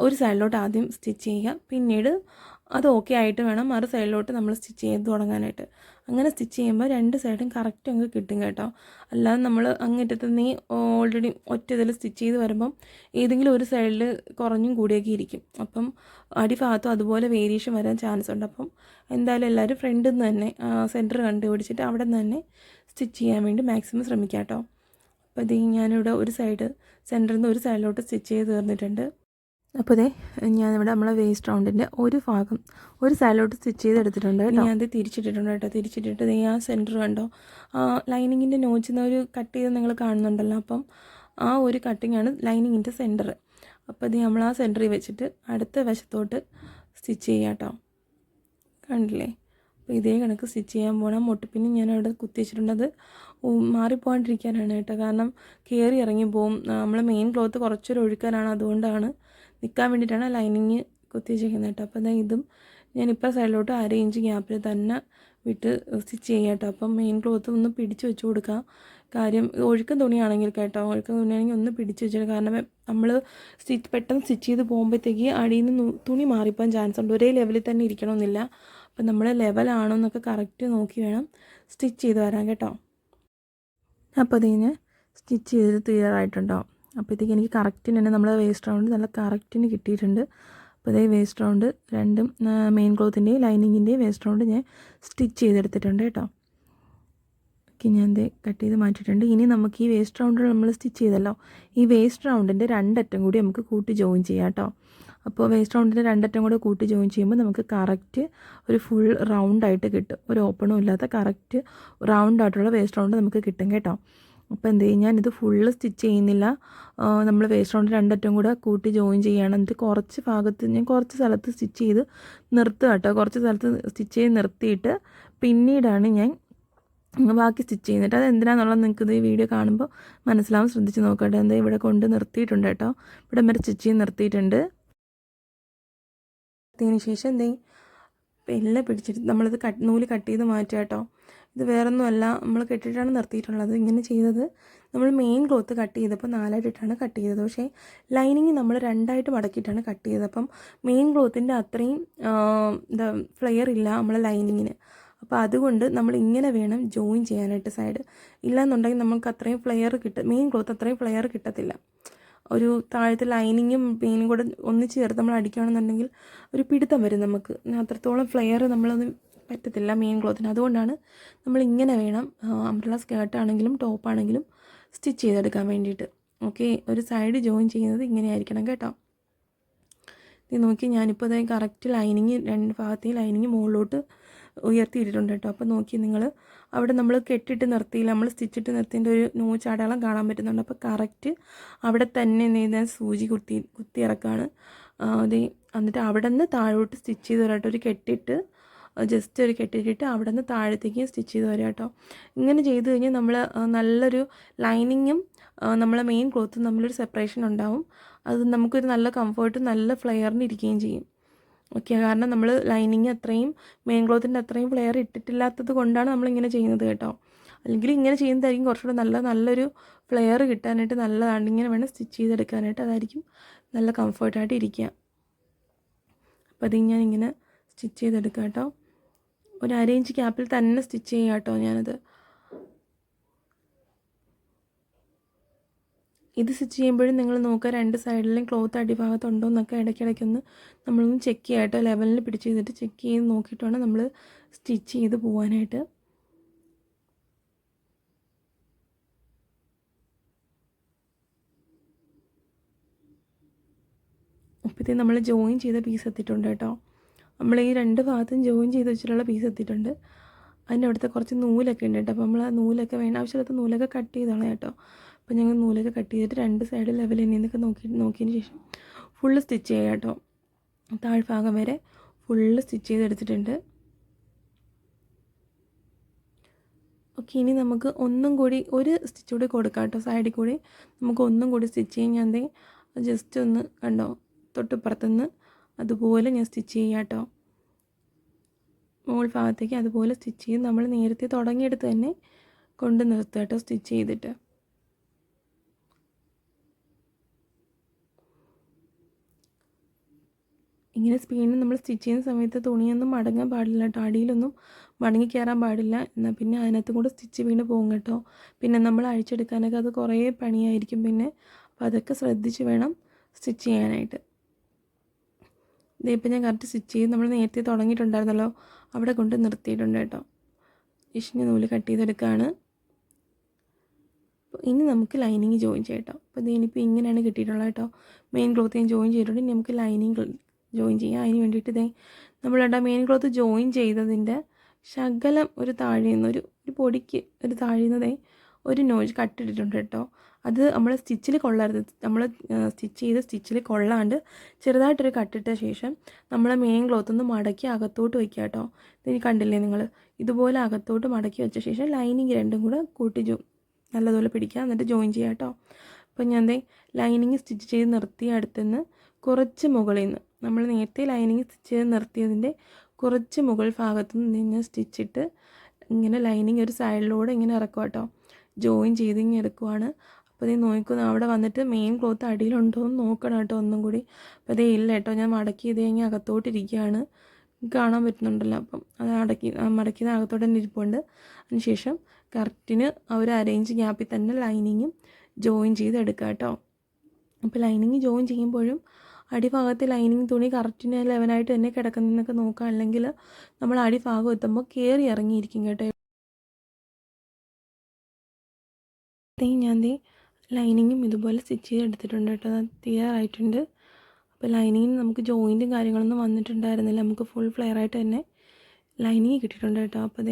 ഒരു സൈഡിലോട്ട് ആദ്യം സ്റ്റിച്ച് ചെയ്യുക. പിന്നീട് അത് ഓക്കെ ആയിട്ട് വേണം മറു സൈഡിലോട്ട് നമ്മൾ സ്റ്റിച്ച് ചെയ്ത് തുടങ്ങാനായിട്ട്. അങ്ങനെ സ്റ്റിച്ച് ചെയ്യുമ്പോൾ 2 സൈഡും കറക്റ്റ് അങ്ങ് കിട്ടും കേട്ടോ. അല്ലാതെ നമ്മൾ അങ്ങേറ്റത്ത് നീ ഓൾറെഡി ഒറ്റ ഇതിൽ സ്റ്റിച്ച് ചെയ്ത് വരുമ്പം ഏതെങ്കിലും ഒരു സൈഡിൽ കുറഞ്ഞും കൂടിയൊക്കെ ഇരിക്കും. അപ്പം അടിഭാഗത്തും അതുപോലെ വേരിയേഷൻ വരാൻ ചാൻസ് ഉണ്ട്. അപ്പം എന്തായാലും എല്ലാവരും ഫ്രണ്ടിൽ നിന്ന് തന്നെ സെൻറ്റർ കണ്ടുപിടിച്ചിട്ട് അവിടെ നിന്ന് തന്നെ സ്റ്റിച്ച് ചെയ്യാൻ വേണ്ടി മാക്സിമം ശ്രമിക്കാം കേട്ടോ. അപ്പോൾ ഇത് ഞാനിവിടെ ഒരു സൈഡ് സെൻറ്ററിൽ നിന്ന് ഒരു സൈഡിലോട്ട് സ്റ്റിച്ച് ചെയ്ത് തീർന്നിട്ടുണ്ട്. അപ്പോൾ ഞാനിവിടെ നമ്മളെ വേസ്റ്റ് റൗണ്ടിൻ്റെ ഒരു ഭാഗം ഒരു സൈഡിലോട്ട് സ്റ്റിച്ച് ചെയ്തെടുത്തിട്ടുണ്ട്. ഞാനത് തിരിച്ചിട്ടിട്ടുണ്ട് കേട്ടോ. തിരിച്ചിട്ടിട്ട് ആ സെൻറ്റർ കണ്ടോ, ലൈനിങ്ങിൻ്റെ നോച്ചിന്ന് ഒരു കട്ട് ചെയ്ത് നിങ്ങൾ കാണുന്നുണ്ടല്ലോ. അപ്പം ആ ഒരു കട്ടിങ്ങാണ് ലൈനിങ്ങിൻ്റെ സെൻറ്റർ. അപ്പോൾ ഇത് നമ്മൾ ആ സെൻറ്ററിൽ വെച്ചിട്ട് അടുത്ത വശത്തോട്ട് സ്റ്റിച്ച് ചെയ്യാം കേട്ടോ. കണ്ടില്ലേ? അപ്പോൾ ഇതേ കണക്ക് സ്റ്റിച്ച് ചെയ്യാൻ പോകണം. മുട്ടുപ്പിന്ന് ഞാൻ അവിടെ കുത്തി വെച്ചിട്ടുണ്ട്. അത് മാറിപ്പോകാണ്ടിരിക്കാനാണ് കേട്ടോ. കാരണം കയറി ഇറങ്ങി പോവും. നമ്മൾ മെയിൻ ക്ലോത്ത് കുറച്ചൊരു ഒഴുക്കാനാണ്, അതുകൊണ്ടാണ് നിൽക്കാൻ വേണ്ടിയിട്ടാണ് ലൈനിങ് കുത്തി വെച്ചിരിക്കുന്നത് കേട്ടോ. അപ്പോൾ ഇതും ഞാനിപ്പോൾ സൈഡിലോട്ട് 1/2 ഇഞ്ച് ഗ്യാപ്പിൽ തന്നെ വിട്ട് സ്റ്റിച്ച് ചെയ്യാം കേട്ടോ. അപ്പം മെയിൻ ക്ലോത്ത് ഒന്ന് പിടിച്ച് വെച്ച് കൊടുക്കുക. കാര്യം ഒഴുക്കൻ തുണിയാണെങ്കിൽ കേട്ടോ, ഒഴുക്കൻ തുണിയാണെങ്കിൽ ഒന്ന് പിടിച്ച് വെച്ചിട്ട്, കാരണം നമ്മൾ പെട്ടെന്ന് സ്റ്റിച്ച് ചെയ്ത് പോകുമ്പോഴത്തേക്ക് അടിയിൽ നിന്ന് തുണി മാറിപ്പോകാൻ ചാൻസ് ഉണ്ട്. ഒരേ ലെവലിൽ തന്നെ ഇരിക്കണമെന്നില്ല. അപ്പം നമ്മൾ ലെവലാണോ എന്നൊക്കെ കറക്റ്റ് നോക്കി വേണം സ്റ്റിച്ച് ചെയ്ത് വരാൻ കേട്ടോ. അപ്പോൾ അതിന് സ്റ്റിച്ച് ചെയ്ത് ക്ലിയറായിട്ടുണ്ടോ. അപ്പോഴത്തേക്ക് എനിക്ക് കറക്റ്റിന് തന്നെ നമ്മളെ വേസ്റ്റ് റൗണ്ട് നല്ല കറക്റ്റിന് കിട്ടിയിട്ടുണ്ട്. അപ്പോൾ അതേ വേസ്റ്റ് റൗണ്ട് രണ്ടും മെയിൻ ക്ലോത്തിൻ്റെയും ലൈനിങ്ങിൻ്റെയും വേസ്റ്റ് റൗണ്ട് ഞാൻ സ്റ്റിച്ച് ചെയ്തെടുത്തിട്ടുണ്ട് കേട്ടോ. ഓക്കെ, ഞാൻ കട്ട് ചെയ്ത് മാറ്റിയിട്ടുണ്ട്. ഇനി നമുക്ക് ഈ വേസ്റ്റ് റൗണ്ട് നമ്മൾ സ്റ്റിച്ച് ചെയ്തല്ലോ, ഈ വേസ്റ്റ് റൗണ്ടിൻ്റെ 2 അറ്റം കൂടി നമുക്ക് കൂട്ടി ജോയിൻ ചെയ്യാം കേട്ടോ. അപ്പോൾ വേസ്റ്റ് റൗണ്ടിൻ്റെ 2 അറ്റം കൂടെ കൂട്ടി ജോയിൻ ചെയ്യുമ്പോൾ നമുക്ക് കറക്റ്റ് ഒരു ഫുൾ റൗണ്ടായിട്ട് കിട്ടും. ഒരു ഓപ്പണും ഇല്ലാത്ത കറക്റ്റ് റൗണ്ടായിട്ടുള്ള വേസ്റ്റ് റൗണ്ട് നമുക്ക് കിട്ടും കേട്ടോ. അപ്പോൾ എന്ത് ചെയ്യും, ഞാനിത് ഫുള്ള് സ്റ്റിച്ച് ചെയ്യുന്നില്ല. നമ്മൾ വേസ്റ്റ് റൗണ്ട് 2 അറ്റം കൂടെ കൂട്ടി ജോയിൻ ചെയ്യുകയാണ്. എന്നിട്ട് കുറച്ച് ഭാഗത്ത് ഞാൻ കുറച്ച് സ്ഥലത്ത് സ്റ്റിച്ച് ചെയ്ത് നിർത്തുക കേട്ടോ. കുറച്ച് സ്ഥലത്ത് സ്റ്റിച്ച് ചെയ്ത് നിർത്തിയിട്ട് പിന്നീടാണ് ഞാൻ ബാക്കി സ്റ്റിച്ച് ചെയ്യുന്നിട്ട്. അത് എന്തിനാണെന്നുള്ളത് നിങ്ങൾക്ക് ഈ വീഡിയോ കാണുമ്പോൾ മനസ്സിലാവും. ശ്രദ്ധിച്ച് നോക്കട്ടെ. എന്താ ഇവിടെ കൊണ്ട് നിർത്തിയിട്ടുണ്ട് കേട്ടോ. ഇവിടെ വരെ സ്റ്റിച്ച് ചെയ്ത് നിർത്തിയിട്ടുണ്ട്. അതിന് ശേഷം എല്ലാം പിടിച്ചിട്ട് നമ്മളിത് നൂല് കട്ട് ചെയ്ത് മാറ്റുക കേട്ടോ. ഇത് വേറൊന്നുമല്ല, നമ്മൾ കെട്ടിയിട്ടാണ് നിർത്തിയിട്ടുള്ളത്. ഇങ്ങനെ ചെയ്തത് നമ്മൾ മെയിൻ ക്ലോത്ത് കട്ട് ചെയ്തപ്പോൾ 4ആയിട്ടാണ് കട്ട് ചെയ്തത്. പക്ഷേ ലൈനിങ് നമ്മൾ 2ആയിട്ട് മടക്കിയിട്ടാണ് കട്ട് ചെയ്തത്. അപ്പം മെയിൻ ക്ലോത്തിൻ്റെ അത്രയും ഫ്ലെയർ ഇല്ല നമ്മളെ ലൈനിങ്ങിന്. അപ്പോൾ അതുകൊണ്ട് നമ്മൾ ഇങ്ങനെ വേണം ജോയിൻ ചെയ്യാനായിട്ട് സൈഡ്. ഇല്ലയെന്നുണ്ടെങ്കിൽ നമുക്ക് അത്രയും ഫ്ലെയർ മെയിൻ ക്ലോത്ത് അത്രയും ഫ്ലെയർ കിട്ടത്തില്ല. ഒരു താഴത്തെ ലൈനിങ്ങും മെയിനും കൂടെ ഒന്നിച്ച് ചേർത്ത് നമ്മൾ അടിക്കുകയാണെന്നുണ്ടെങ്കിൽ ഒരു പിടുത്തം വരും നമുക്ക്. അത്രത്തോളം ഫ്ലെയർ നമ്മളത് പറ്റത്തില്ല മെയിൻ ക്ലോത്തിന്. അതുകൊണ്ടാണ് നമ്മൾ ഇങ്ങനെ വേണം അംബ്രല്ല സ്കേർട്ടാണെങ്കിലും ടോപ്പാണെങ്കിലും സ്റ്റിച്ച് ചെയ്തെടുക്കാൻ വേണ്ടിയിട്ട്. ഓക്കെ, ഒരു സൈഡ് ജോയിൻ ചെയ്യുന്നത് ഇങ്ങനെയായിരിക്കണം കേട്ടോ. ഇത് നോക്കി ഞാനിപ്പോൾ അതായത് കറക്റ്റ് ലൈനിങ് 2 ഭാഗത്തെയും ലൈനിങ് മുകളിലോട്ട് ഉയർത്തിയിട്ടിട്ടുണ്ട് കേട്ടോ. അപ്പോൾ നോക്കി നിങ്ങൾ അവിടെ നമ്മൾ കെട്ടിട്ട് നിർത്തിയില്ല, നമ്മൾ സ്റ്റിച്ചിട്ട് നിർത്തിൻ്റെ ഒരു നൂച്ചടയാളം കാണാൻ പറ്റുന്നുണ്ട്. അപ്പോൾ കറക്റ്റ് അവിടെ തന്നെ ഞാൻ സൂചി കുത്തി ഇറക്കാണ്. എന്നിട്ട് അവിടെ നിന്ന് താഴോട്ട് സ്റ്റിച്ച് ചെയ്ത് വരാട്ടോ. ഒരു കെട്ടിട്ട് ജസ്റ്റ് ഒരു കെട്ടിട്ടിട്ട് അവിടെ നിന്ന് താഴത്തേക്ക് സ്റ്റിച്ച് ചെയ്ത് വരാം കേട്ടോ. ഇങ്ങനെ ചെയ്ത് കഴിഞ്ഞാൽ നമ്മൾ നല്ലൊരു ലൈനിങ്ങും നമ്മളെ മെയിൻ ക്ലോത്തും തമ്മിലൊരു സെപ്പറേഷൻ ഉണ്ടാവും. അത് നമുക്കൊരു നല്ല കംഫർട്ടും നല്ല ഫ്ലെയറിന് ഇരിക്കുകയും ചെയ്യും. ഓക്കെ, കാരണം നമ്മൾ ലൈനിങ് അത്രയും മെയിൻ ക്ലോത്തിൻ്റെ അത്രയും ഫ്ലെയർ ഇട്ടിട്ടില്ലാത്തത് കൊണ്ടാണ് നമ്മളിങ്ങനെ ചെയ്യുന്നത് കേട്ടോ. അല്ലെങ്കിൽ ഇങ്ങനെ ചെയ്യുന്നതായിരിക്കും കുറച്ചുകൂടെ നല്ലൊരു ഫ്ലെയർ കിട്ടാനായിട്ട് നല്ലതാണ്. ഇങ്ങനെ വേണം സ്റ്റിച്ച് ചെയ്തെടുക്കാനായിട്ട്, അതായിരിക്കും നല്ല കംഫർട്ടായിട്ട് ഇരിക്കുക. അപ്പോൾ അത് ഞാനിങ്ങനെ സ്റ്റിച്ച് ചെയ്തെടുക്കാം കേട്ടോ. ഒരു 1/2 ഇഞ്ച് ഗ്യാപ്പിൽ തന്നെ സ്റ്റിച്ച് ചെയ്യാം കേട്ടോ ഞാനത്. ഇത് സ്റ്റിച്ച് ചെയ്യുമ്പോഴും നിങ്ങൾ നോക്കുക 2 സൈഡിലും ക്ലോത്ത് അടിഭാഗത്തുണ്ടോ എന്നൊക്കെ ഇടയ്ക്കിടയ്ക്കൊന്ന് നമ്മളൊന്ന് ചെക്ക് ചെയ്യുക കേട്ടോ. ലെവലിൽ പിടിച്ച് ചെയ്തിട്ട് ചെക്ക് ചെയ്ത് നോക്കിയിട്ട് വേണം നമ്മൾ സ്റ്റിച്ച് ചെയ്ത് പോകാനായിട്ട്. ഇപ്പോഴത്തെ നമ്മൾ ജോയിൻ ചെയ്ത പീസ് എത്തിയിട്ടുണ്ട് കേട്ടോ. നമ്മൾ ഈ 2 ഭാഗത്തും ജോയിൻ ചെയ്ത് വെച്ചിട്ടുള്ള പീസ് എത്തിയിട്ടുണ്ട്. അതിൻ്റെ അവിടുത്തെ കുറച്ച് നൂലൊക്കെ ഉണ്ട് കേട്ടോ. അപ്പോൾ നമ്മൾ ആ നൂലൊക്കെ ആവശ്യമില്ലാത്ത നൂലൊക്കെ കട്ട് ചെയ്താണ് കേട്ടോ. അപ്പോൾ ഞങ്ങൾ നൂലൊക്കെ കട്ട് ചെയ്തിട്ട് 2 സൈഡ് ലെവൽ എന്നൊക്കെ നോക്കിയതിന് ശേഷം ഫുള്ള് സ്റ്റിച്ച് ചെയ്യാം കേട്ടോ. താഴ്ഭാഗം വരെ ഫുള്ള് സ്റ്റിച്ച് ചെയ്തെടുത്തിട്ടുണ്ട്. ഓക്കെ, ഇനി നമുക്ക് ഒന്നും കൂടി ഒരു സ്റ്റിച്ച് കൂടി കൊടുക്കാം കേട്ടോ. സൈഡിൽ കൂടി നമുക്ക് ഒന്നും കൂടി സ്റ്റിച്ച് ചെയ്യാൻ ഞാൻ ജസ്റ്റ് ഒന്ന് കണ്ടോ തൊട്ടിപ്പുറത്തുനിന്ന് അതുപോലെ ഞാൻ സ്റ്റിച്ച് ചെയ്യാം കേട്ടോ. മുകൾ ഭാഗത്തേക്ക് അതുപോലെ സ്റ്റിച്ച് ചെയ്ത് നമ്മൾ നേരത്തെ തുടങ്ങിയെടുത്ത് തന്നെ കൊണ്ട് നിർത്തുക കേട്ടോ സ്റ്റിച്ച് ചെയ്തിട്ട്. ഇങ്ങനെ സ്പീഡിൽ നമ്മൾ സ്റ്റിച്ച് ചെയ്യുന്ന സമയത്ത് തുണിയൊന്നും മടങ്ങാൻ പാടില്ല കേട്ടോ. അടിയിലൊന്നും മടങ്ങി കയറാൻ പാടില്ല. എന്നാൽ പിന്നെ അതിനകത്തും കൂടെ സ്റ്റിച്ച് വീണ് പോകും കേട്ടോ. പിന്നെ നമ്മൾ അഴിച്ചെടുക്കാനൊക്കെ അത് കുറേ പണിയായിരിക്കും പിന്നെ. അപ്പോൾ അതൊക്കെ ശ്രദ്ധിച്ച് വേണം സ്റ്റിച്ച് ചെയ്യാനായിട്ട്. ഇതിപ്പോൾ ഞാൻ കറക്റ്റ് സ്റ്റിച്ച് ചെയ്ത് നമ്മൾ നേരത്തെ തുടങ്ങിയിട്ടുണ്ടായിരുന്നല്ലോ അവിടെ കൊണ്ട് നിർത്തിയിട്ടുണ്ട് കേട്ടോ. ഇഷ്ണി നൂല് കട്ട് ചെയ്തെടുക്കുകയാണ്. അപ്പോൾ ഇനി നമുക്ക് ലൈനിങ് ജോയിൻ ചെയ്യാം കേട്ടോ. അപ്പോൾ ഇതിനിപ്പോൾ ഇങ്ങനെയാണ് കിട്ടിയിട്ടുള്ളത് കേട്ടോ. മെയിൻ ക്ലോത്ത് ഞാൻ ജോയിൻ ചെയ്തിട്ടുണ്ട്. ഇനി നമുക്ക് ലൈനിങ് ജോയിൻ ചെയ്യാം. അതിന് വേണ്ടിയിട്ട് നമ്മളുടെ മെയിൻ ക്ലോത്ത് ജോയിൻ ചെയ്തതിൻ്റെ ശകലം ഒരു താഴെ നിന്ന് ഒരു പൊടിക്ക് ഒരു താഴെ നിന്ന് ഒരു നോച്ച് കട്ടിട്ടിട്ടുണ്ട് കേട്ടോ. അത് നമ്മൾ സ്റ്റിച്ചിൽ കൊള്ളരുത്. നമ്മൾ സ്റ്റിച്ചിൽ കൊള്ളാണ്ട് ചെറുതായിട്ടൊരു കട്ടിട്ട ശേഷം നമ്മൾ മെയിൻ ക്ലോത്തൊന്ന് മടക്കി അകത്തോട്ട് വയ്ക്കുക കേട്ടോ. ഇത് കണ്ടില്ലേ നിങ്ങൾ, ഇതുപോലെ അകത്തോട്ട് മടക്കി വെച്ച ശേഷം ലൈനിങ് രണ്ടും കൂടെ കൂട്ടി നല്ലതുപോലെ പിടിക്കുക, എന്നിട്ട് ജോയിൻ ചെയ്യുക കേട്ടോ. അപ്പോൾ ഞാൻ ലൈനിങ് സ്റ്റിച്ച് ചെയ്ത് നിർത്തിയ അടുത്തുനിന്ന് കുറച്ച് മുകളിൽ നിന്ന്, നമ്മൾ നേരത്തെ ലൈനിങ് സ്റ്റിച്ച് ചെയ്ത് നിർത്തിയതിൻ്റെ കുറച്ച് മുകൾ ഭാഗത്തു നിന്ന് സ്റ്റിച്ചിട്ട് ഇങ്ങനെ ലൈനിങ് ഒരു സൈഡിലൂടെ ഇങ്ങനെ ഇറക്കുക കേട്ടോ. ജോയിൻ ചെയ്ത് ഇങ്ങനെ എടുക്കുവാണ്. അപ്പോൾ ഇത് നോക്കുന്നു, അവിടെ വന്നിട്ട് മെയിൻ ക്ലോത്ത് അടിയിലുണ്ടോ എന്ന് നോക്കണം കേട്ടോ ഒന്നും കൂടി. അപ്പോൾ അതേ ഇല്ല കേട്ടോ, ഞാൻ മടക്കി ഇത് കഴിഞ്ഞ് അകത്തോട്ടിരിക്കുകയാണ്, കാണാൻ പറ്റുന്നുണ്ടല്ലോ. അപ്പം അത് മടക്കിയത് അകത്തോട്ട് തന്നെ ഇരിപ്പുണ്ട്. അതിനുശേഷം കറക്റ്റിന് ഒരു അരയിഞ്ച് ഗ്യാപ്പിൽ തന്നെ ലൈനിങ്ങും ജോയിൻ ചെയ്ത് എടുക്കുക കേട്ടോ. അപ്പോൾ ലൈനിങ് ജോയിൻ ചെയ്യുമ്പോഴും അടിഭാഗത്ത് ലൈനിങ് തുണി കറക്റ്റിന് ലെവനായിട്ട് തന്നെ കിടക്കുന്നതെന്നൊക്കെ നോക്കുക, അല്ലെങ്കിൽ നമ്മൾ അടിഭാഗം എത്തുമ്പോൾ കയറി ഇറങ്ങിയിരിക്കും കേട്ടോ. ഞാൻ ലൈനിങ്ങും ഇതുപോലെ സ്റ്റിച്ച് ചെയ്തെടുത്തിട്ടുണ്ട് കേട്ടോ, അത് തയ്യാറായിട്ടുണ്ട്. അപ്പോൾ ലൈനിങ്ങിന് നമുക്ക് ജോയിൻറ്റും കാര്യങ്ങളൊന്നും വന്നിട്ടുണ്ടായിരുന്നില്ല, നമുക്ക് ഫുൾ ഫ്ലെയർ ആയിട്ട് തന്നെ ലൈനിങ് കിട്ടിയിട്ടുണ്ട് കേട്ടോ. അപ്പോൾ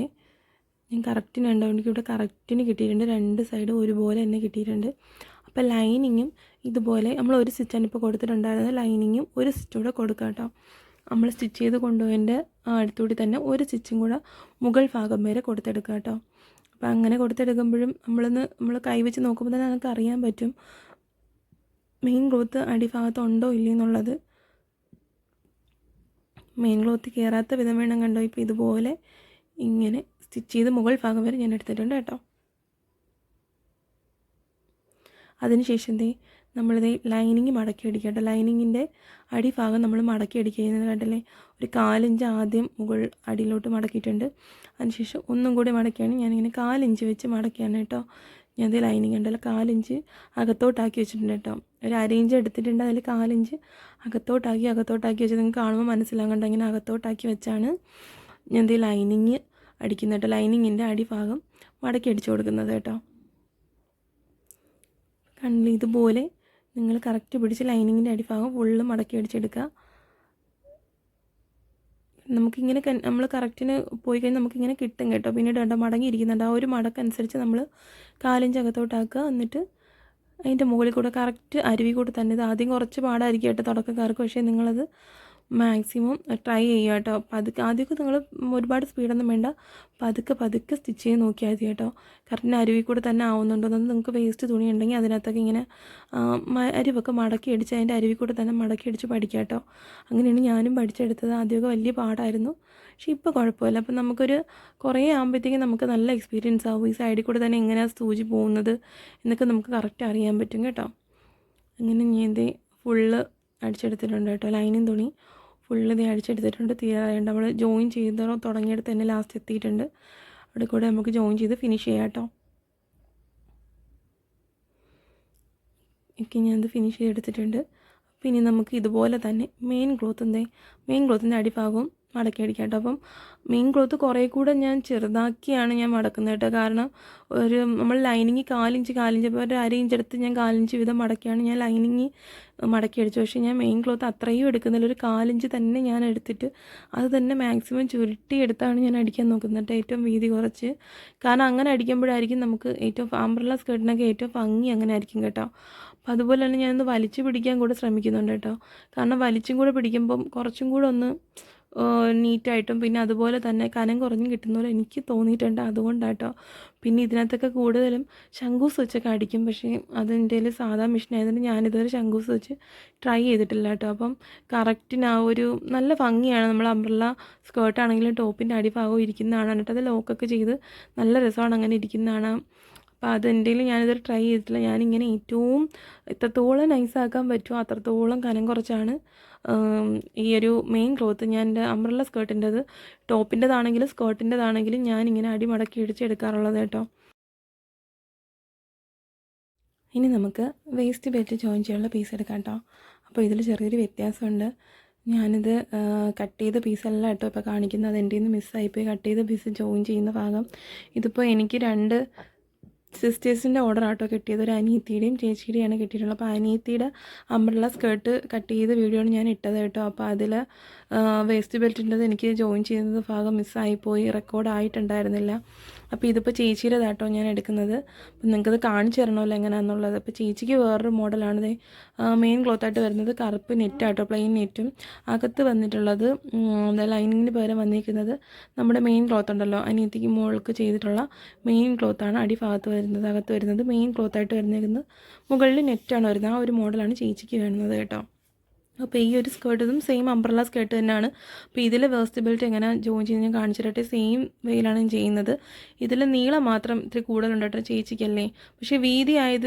ഞാൻ കറക്റ്റിന് എനിക്ക് ഇവിടെ കറക്റ്റിന് കിട്ടിയിട്ടുണ്ട്, രണ്ട് സൈഡും ഒരുപോലെ തന്നെ കിട്ടിയിട്ടുണ്ട്. അപ്പോൾ ലൈനിങ്ങും ഇതുപോലെ നമ്മൾ ഒരു സ്റ്റിച്ചാണ് ഇപ്പോൾ കൊടുത്തിട്ടുണ്ടായിരുന്നത്, ലൈനിങ്ങും ഒരു സ്റ്റിച്ചും കൂടെ കൊടുക്കുക കേട്ടോ. നമ്മൾ സ്റ്റിച്ച് ചെയ്ത് കൊണ്ടുപോയതിൻ്റെ അടുത്തുകൂടി തന്നെ ഒരു സ്റ്റിച്ചും കൂടെ മുകൾ ഭാഗം വരെ കൊടുത്തെടുക്കുക കേട്ടോ. അപ്പോൾ അങ്ങനെ കൊടുത്തെടുക്കുമ്പോഴും നമ്മൾ കൈവച്ച് നോക്കുമ്പോൾ തന്നെ നമുക്ക് അറിയാൻ പറ്റും മെയിൻ ക്ലോത്ത് അടിഭാഗത്ത് ഉണ്ടോ ഇല്ലേ എന്നുള്ളത്. മെയിൻ ക്ലോത്ത് കയറാത്ത വിധം വേണം കണ്ടോ. ഇപ്പോൾ ഇതുപോലെ ഇങ്ങനെ സ്റ്റിച്ച് ചെയ്ത് മുകൾ ഭാഗം വരെ ഞാൻ എടുത്തിട്ടുണ്ട് കേട്ടോ. അതിനുശേഷം നമ്മളിത് ലൈനിങ് മടക്കി അടിക്കുക കേട്ടോ. ലൈനിങ്ങിൻ്റെ അടിഭാഗം നമ്മൾ മടക്കി അടിക്കുന്നത് കണ്ടല്ലേ, ഒരു 4 ഇഞ്ച് ആദ്യം മുകൾ അടിയിലോട്ട് മടക്കിയിട്ടുണ്ട്. അതിനുശേഷം ഒന്നും കൂടി മടക്കിയാണ് ഞാനിങ്ങനെ 4 ഇഞ്ച് വെച്ച് മടക്കിയാണ് കേട്ടോ. ഞാൻ ലൈനിങ് ഉണ്ടല്ലോ 4 ഇഞ്ച് അകത്തോട്ടാക്കി വെച്ചിട്ടുണ്ട് കേട്ടോ. ഒരു 1/2 ഇഞ്ച് എടുത്തിട്ടുണ്ട്, അതിൽ 4 ഇഞ്ച് അകത്തോട്ടാക്കി വെച്ച് നിങ്ങൾക്ക് കാണുമ്പോൾ മനസ്സിലാകണ്ട, ഇങ്ങനെ അകത്തോട്ടാക്കി വെച്ചാണ് ഞാൻ ലൈനിങ് അടിക്കുന്നത് കേട്ടോ. ലൈനിങ്ങിൻ്റെ അടിഭാഗം മടക്കി അടിച്ചു കൊടുക്കുന്നത് കേട്ടോ. കണ്ടില്ല, ഇതുപോലെ നിങ്ങൾ കറക്റ്റ് പിടിച്ച് ലൈനിങ്ങിൻ്റെ അടിഭാഗം ഫുള്ള് മടക്കി അടിച്ചെടുക്കുക. നമുക്കിങ്ങനെ നമ്മൾ കറക്റ്റിന് പോയി കഴിഞ്ഞാൽ നമുക്കിങ്ങനെ കിട്ടും കേട്ടോ. പിന്നീട് കണ്ടോ മടങ്ങിയിരിക്കുന്നുണ്ട്, ആ ഒരു മടക്കനുസരിച്ച് നമ്മൾ 4 ഇഞ്ച് അകത്തോട്ടാക്കുക. എന്നിട്ട് അതിൻ്റെ മുകളിൽ കൂടെ കറക്റ്റ് അരുവി കൂടെ തന്നെ, ഇത് ആദ്യം കുറച്ച് പാടായിരിക്കും കേട്ടോ തുടക്കക്കാർക്ക്, പക്ഷേ നിങ്ങളത് മാക്സിമം ട്രൈ ചെയ്യുക കേട്ടോ. ആദ്യമൊക്കെ നിങ്ങൾ ഒരുപാട് സ്പീഡൊന്നും വേണ്ട, പതുക്കെ സ്റ്റിച്ച് ചെയ്ത് നോക്കിയാൽ മതി കേട്ടോ. കറക്റ്റിന് അരുവി കൂടെ തന്നെ ആവുന്നുണ്ടോ എന്ന്. നിങ്ങൾക്ക് വേസ്റ്റ് തുണി ഉണ്ടെങ്കിൽ അതിനകത്തൊക്കെ ഇങ്ങനെ അരിവൊക്കെ മടക്കി അടിച്ച് അതിൻ്റെ അരുവി കൂടെ തന്നെ മടക്കി അടിച്ച് പഠിക്കുക കേട്ടോ. അങ്ങനെയാണ് ഞാനും പഠിച്ചെടുത്തത്. ആദ്യമൊക്കെ വലിയ പാടായിരുന്നു, പക്ഷേ ഇപ്പോൾ കുഴപ്പമില്ല. അപ്പം നമുക്കൊരു കുറേ ആകുമ്പോഴത്തേക്കും നമുക്ക് നല്ല എക്സ്പീരിയൻസ് ആവും. ഈ സൈഡിൽ കൂടെ തന്നെ എങ്ങനെയാണ് സൂചി പോകുന്നത് എന്നൊക്കെ നമുക്ക് കറക്റ്റ് അറിയാൻ പറ്റും കേട്ടോ. അങ്ങനെ ഞാൻ ഫുള്ള് അടിച്ചെടുത്തിട്ടുണ്ട് കേട്ടോ. ലൈനിങ് തുണി ഫുള്ള് അടിച്ചെടുത്തിട്ടുണ്ട്, തീരാറുണ്ട്. നമ്മൾ ജോയിൻ ചെയ്ത് തുടങ്ങിയെടുത്ത് തന്നെ ലാസ്റ്റ് എത്തിയിട്ടുണ്ട്. അവിടെ കൂടെ നമുക്ക് ജോയിൻ ചെയ്ത് ഫിനിഷ് ചെയ്യാം കേട്ടോ. ഒക്കെ ഞാനത് ഫിനിഷ് ചെയ്തെടുത്തിട്ടുണ്ട്. പിന്നെ നമുക്ക് ഇതുപോലെ തന്നെ മെയിൻ ക്ലോത്തിൻ്റെ അടിഭാഗവും മടക്കി അടിക്കാം കേട്ടോ. അപ്പം മെയിൻ ക്ലോത്ത് കുറേ കൂടെ ഞാൻ ചെറുതാക്കിയാണ് ഞാൻ മടക്കുന്നത് കേട്ടോ. കാരണം നമ്മൾ ലൈനിങ് 4 ഇഞ്ച് അപ്പോൾ ഒരു 1/2 ഇഞ്ച് എടുത്ത് ഞാൻ 4 ഇഞ്ച് വീതം മടക്കിയാണ് ഞാൻ ലൈനിങ് മടക്കി അടിച്ചു. പക്ഷേ ഞാൻ മെയിൻ ക്ലോത്ത് അത്രയും എടുക്കുന്നില്ല, ഒരു 4 ഇഞ്ച് തന്നെ ഞാൻ എടുത്തിട്ട് അത് തന്നെ മാക്സിമം ചുരുട്ടിയെടുത്താണ് ഞാൻ അടിക്കാൻ നോക്കുന്നത് കേട്ടോ, ഏറ്റവും വീതി കുറച്ച്. കാരണം അങ്ങനെ അടിക്കുമ്പോഴായിരിക്കും നമുക്ക് ഏറ്റവും അംബ്രല്ല സ്കേർട്ടിനൊക്കെ ഏറ്റവും ഭംഗി അങ്ങനെ ആയിരിക്കും കേട്ടോ. അപ്പോൾ അതുപോലെ തന്നെ ഞാനൊന്ന് വലിച്ചു പിടിക്കാൻ കൂടെ ശ്രമിക്കുന്നുണ്ട് കേട്ടോ. കാരണം വലിച്ചും കൂടെ പിടിക്കുമ്പം കുറച്ചും കൂടെ ഒന്ന് നീറ്റായിട്ടും പിന്നെ അതുപോലെ തന്നെ കനം കുറഞ്ഞും കിട്ടുന്ന പോലെ എനിക്ക് തോന്നിയിട്ടുണ്ട്, അതുകൊണ്ടാട്ടോ. പിന്നെ ഇതിനകത്തൊക്കെ കൂടുതലും ശംഖൂസ് വെച്ചൊക്കെ അടിക്കും, പക്ഷേ അതെൻ്റെ സാധാ മെഷീൻ ആയതുകൊണ്ട് ഞാനിതുവരെ ശംഖൂസ് വെച്ച് ട്രൈ ചെയ്തിട്ടില്ല കേട്ടോ. അപ്പം കറക്റ്റിന് ആ ഒരു നല്ല ഭംഗിയാണ്, നമ്മൾ അംബ്രല്ല സ്കേർട്ടാണെങ്കിലും ടോപ്പിൻ്റെ അടിഭാഗവും ഇരിക്കുന്നതാണ് കേട്ടോ. അത് ലോക്കൊക്കെ ചെയ്ത് നല്ല രസമാണ് അങ്ങനെ ഇരിക്കുന്നതാണ്. അപ്പോൾ അതെൻ്റെ ഞാനിതൊരു ട്രൈ ചെയ്തിട്ടില്ല. ഞാനിങ്ങനെ ഏറ്റവും എത്രത്തോളം നൈസാക്കാൻ പറ്റുമോ അത്രത്തോളം കനം കുറച്ചാണ് ഈ ഒരു മെയിൻ ക്ലോത്ത് ഞാൻ എൻ്റെ അംബ്രല്ല സ്കേർട്ടിൻ്റെത് ടോപ്പിൻ്റെതാണെങ്കിലും സ്കേർട്ടിൻ്റെതാണെങ്കിലും ഞാനിങ്ങനെ അടിമടക്കി ഇടിച്ചെടുക്കാറുള്ളത് കേട്ടോ. ഇനി നമുക്ക് വേസ്റ്റ് ബെൽറ്റ് ജോയിൻ ചെയ്യാനുള്ള പീസ് എടുക്കാം കേട്ടോ. അപ്പോൾ ഇതിൽ ചെറിയൊരു വ്യത്യാസമുണ്ട്. ഞാനിത് കട്ട് ചെയ്ത പീസല്ല കേട്ടോ ഇപ്പോൾ കാണിക്കുന്നത്, അതെൻ്റെ നിന്ന് മിസ്സായിപ്പോയി. കട്ട് ചെയ്ത പീസ് ജോയിൻ ചെയ്യുന്ന ഭാഗം ഇതിപ്പോൾ എനിക്ക് 2 സിസ്റ്റേഴ്സിൻ്റെ ഓർഡർ ആട്ടോ കിട്ടിയത്, ഒരു അനിയത്തിയുടെയും ചേച്ചിയുടെയാണ് കിട്ടിയിട്ടുള്ളത്. അപ്പോൾ അനിയത്തിയുടെ അംബ്രല്ല സ്കേർട്ട് കട്ട് ചെയ്ത വീഡിയോ ആണ് ഞാൻ ഇട്ടത് കേട്ടോ. അപ്പോൾ അതിൽ വേസ്റ്റ് ബെൽറ്റിൻ്റെത് എനിക്ക് ജോയിൻ ചെയ്യുന്നത് ഭാഗം മിസ്സായിപ്പോയി, റെക്കോർഡ് ആയിട്ടുണ്ടായിരുന്നില്ല. അപ്പോൾ ഇതിപ്പോൾ ചേച്ചിയുടേതാട്ടോ ഞാൻ എടുക്കുന്നത്. അപ്പം നിങ്ങൾക്കത് കാണിച്ചു തരണമല്ലോ എങ്ങനെയാണെന്നുള്ളത്. അപ്പോൾ ചേച്ചിക്ക് വേറൊരു മോഡലാണിത്. മെയിൻ ക്ലോത്തായിട്ട് വരുന്നത് കറുപ്പ് നെറ്റാട്ടോ, പ്ലെയിൻ നെറ്റും. അകത്ത് വന്നിട്ടുള്ളത് ലൈനിങ്ങിന് പകരം വന്നിരിക്കുന്നത് നമ്മുടെ മെയിൻ ക്ലോത്ത് ഉണ്ടല്ലോ, അനിയത്തിക്ക് മോൾക്ക് ചെയ്തിട്ടുള്ള മെയിൻ ക്ലോത്താണ് അടിഭാഗത്ത് വരുന്നത്. അകത്ത് വരുന്നത് മെയിൻ ക്ലോത്തായിട്ട് വരുന്നത്, മുകളിൽ നെറ്റാണ് വരുന്നത്. ആ ഒരു മോഡലാണ് ചേച്ചിക്ക് വരുന്നത് കേട്ടോ. അപ്പോൾ ഈ ഒരു സ്കേർട്ടും സെയിം അംബ്രല്ല സ്കേർട്ട് തന്നെയാണ്. അപ്പോൾ ഇതിൽ വേസ്റ്റ് ബെൽറ്റ് എങ്ങനെ ജോയിൻ ചെയ്ത് ഞാൻ കാണിച്ചിട്ട് സെയിം വേയിലാണ് ഞാൻ ചെയ്യുന്നത്. ഇതിൽ നീളം മാത്രം ഇത്തിരി കൂടുതലുണ്ട് കേട്ടോ ചേച്ചിക്കല്ലേ. പക്ഷേ വീതി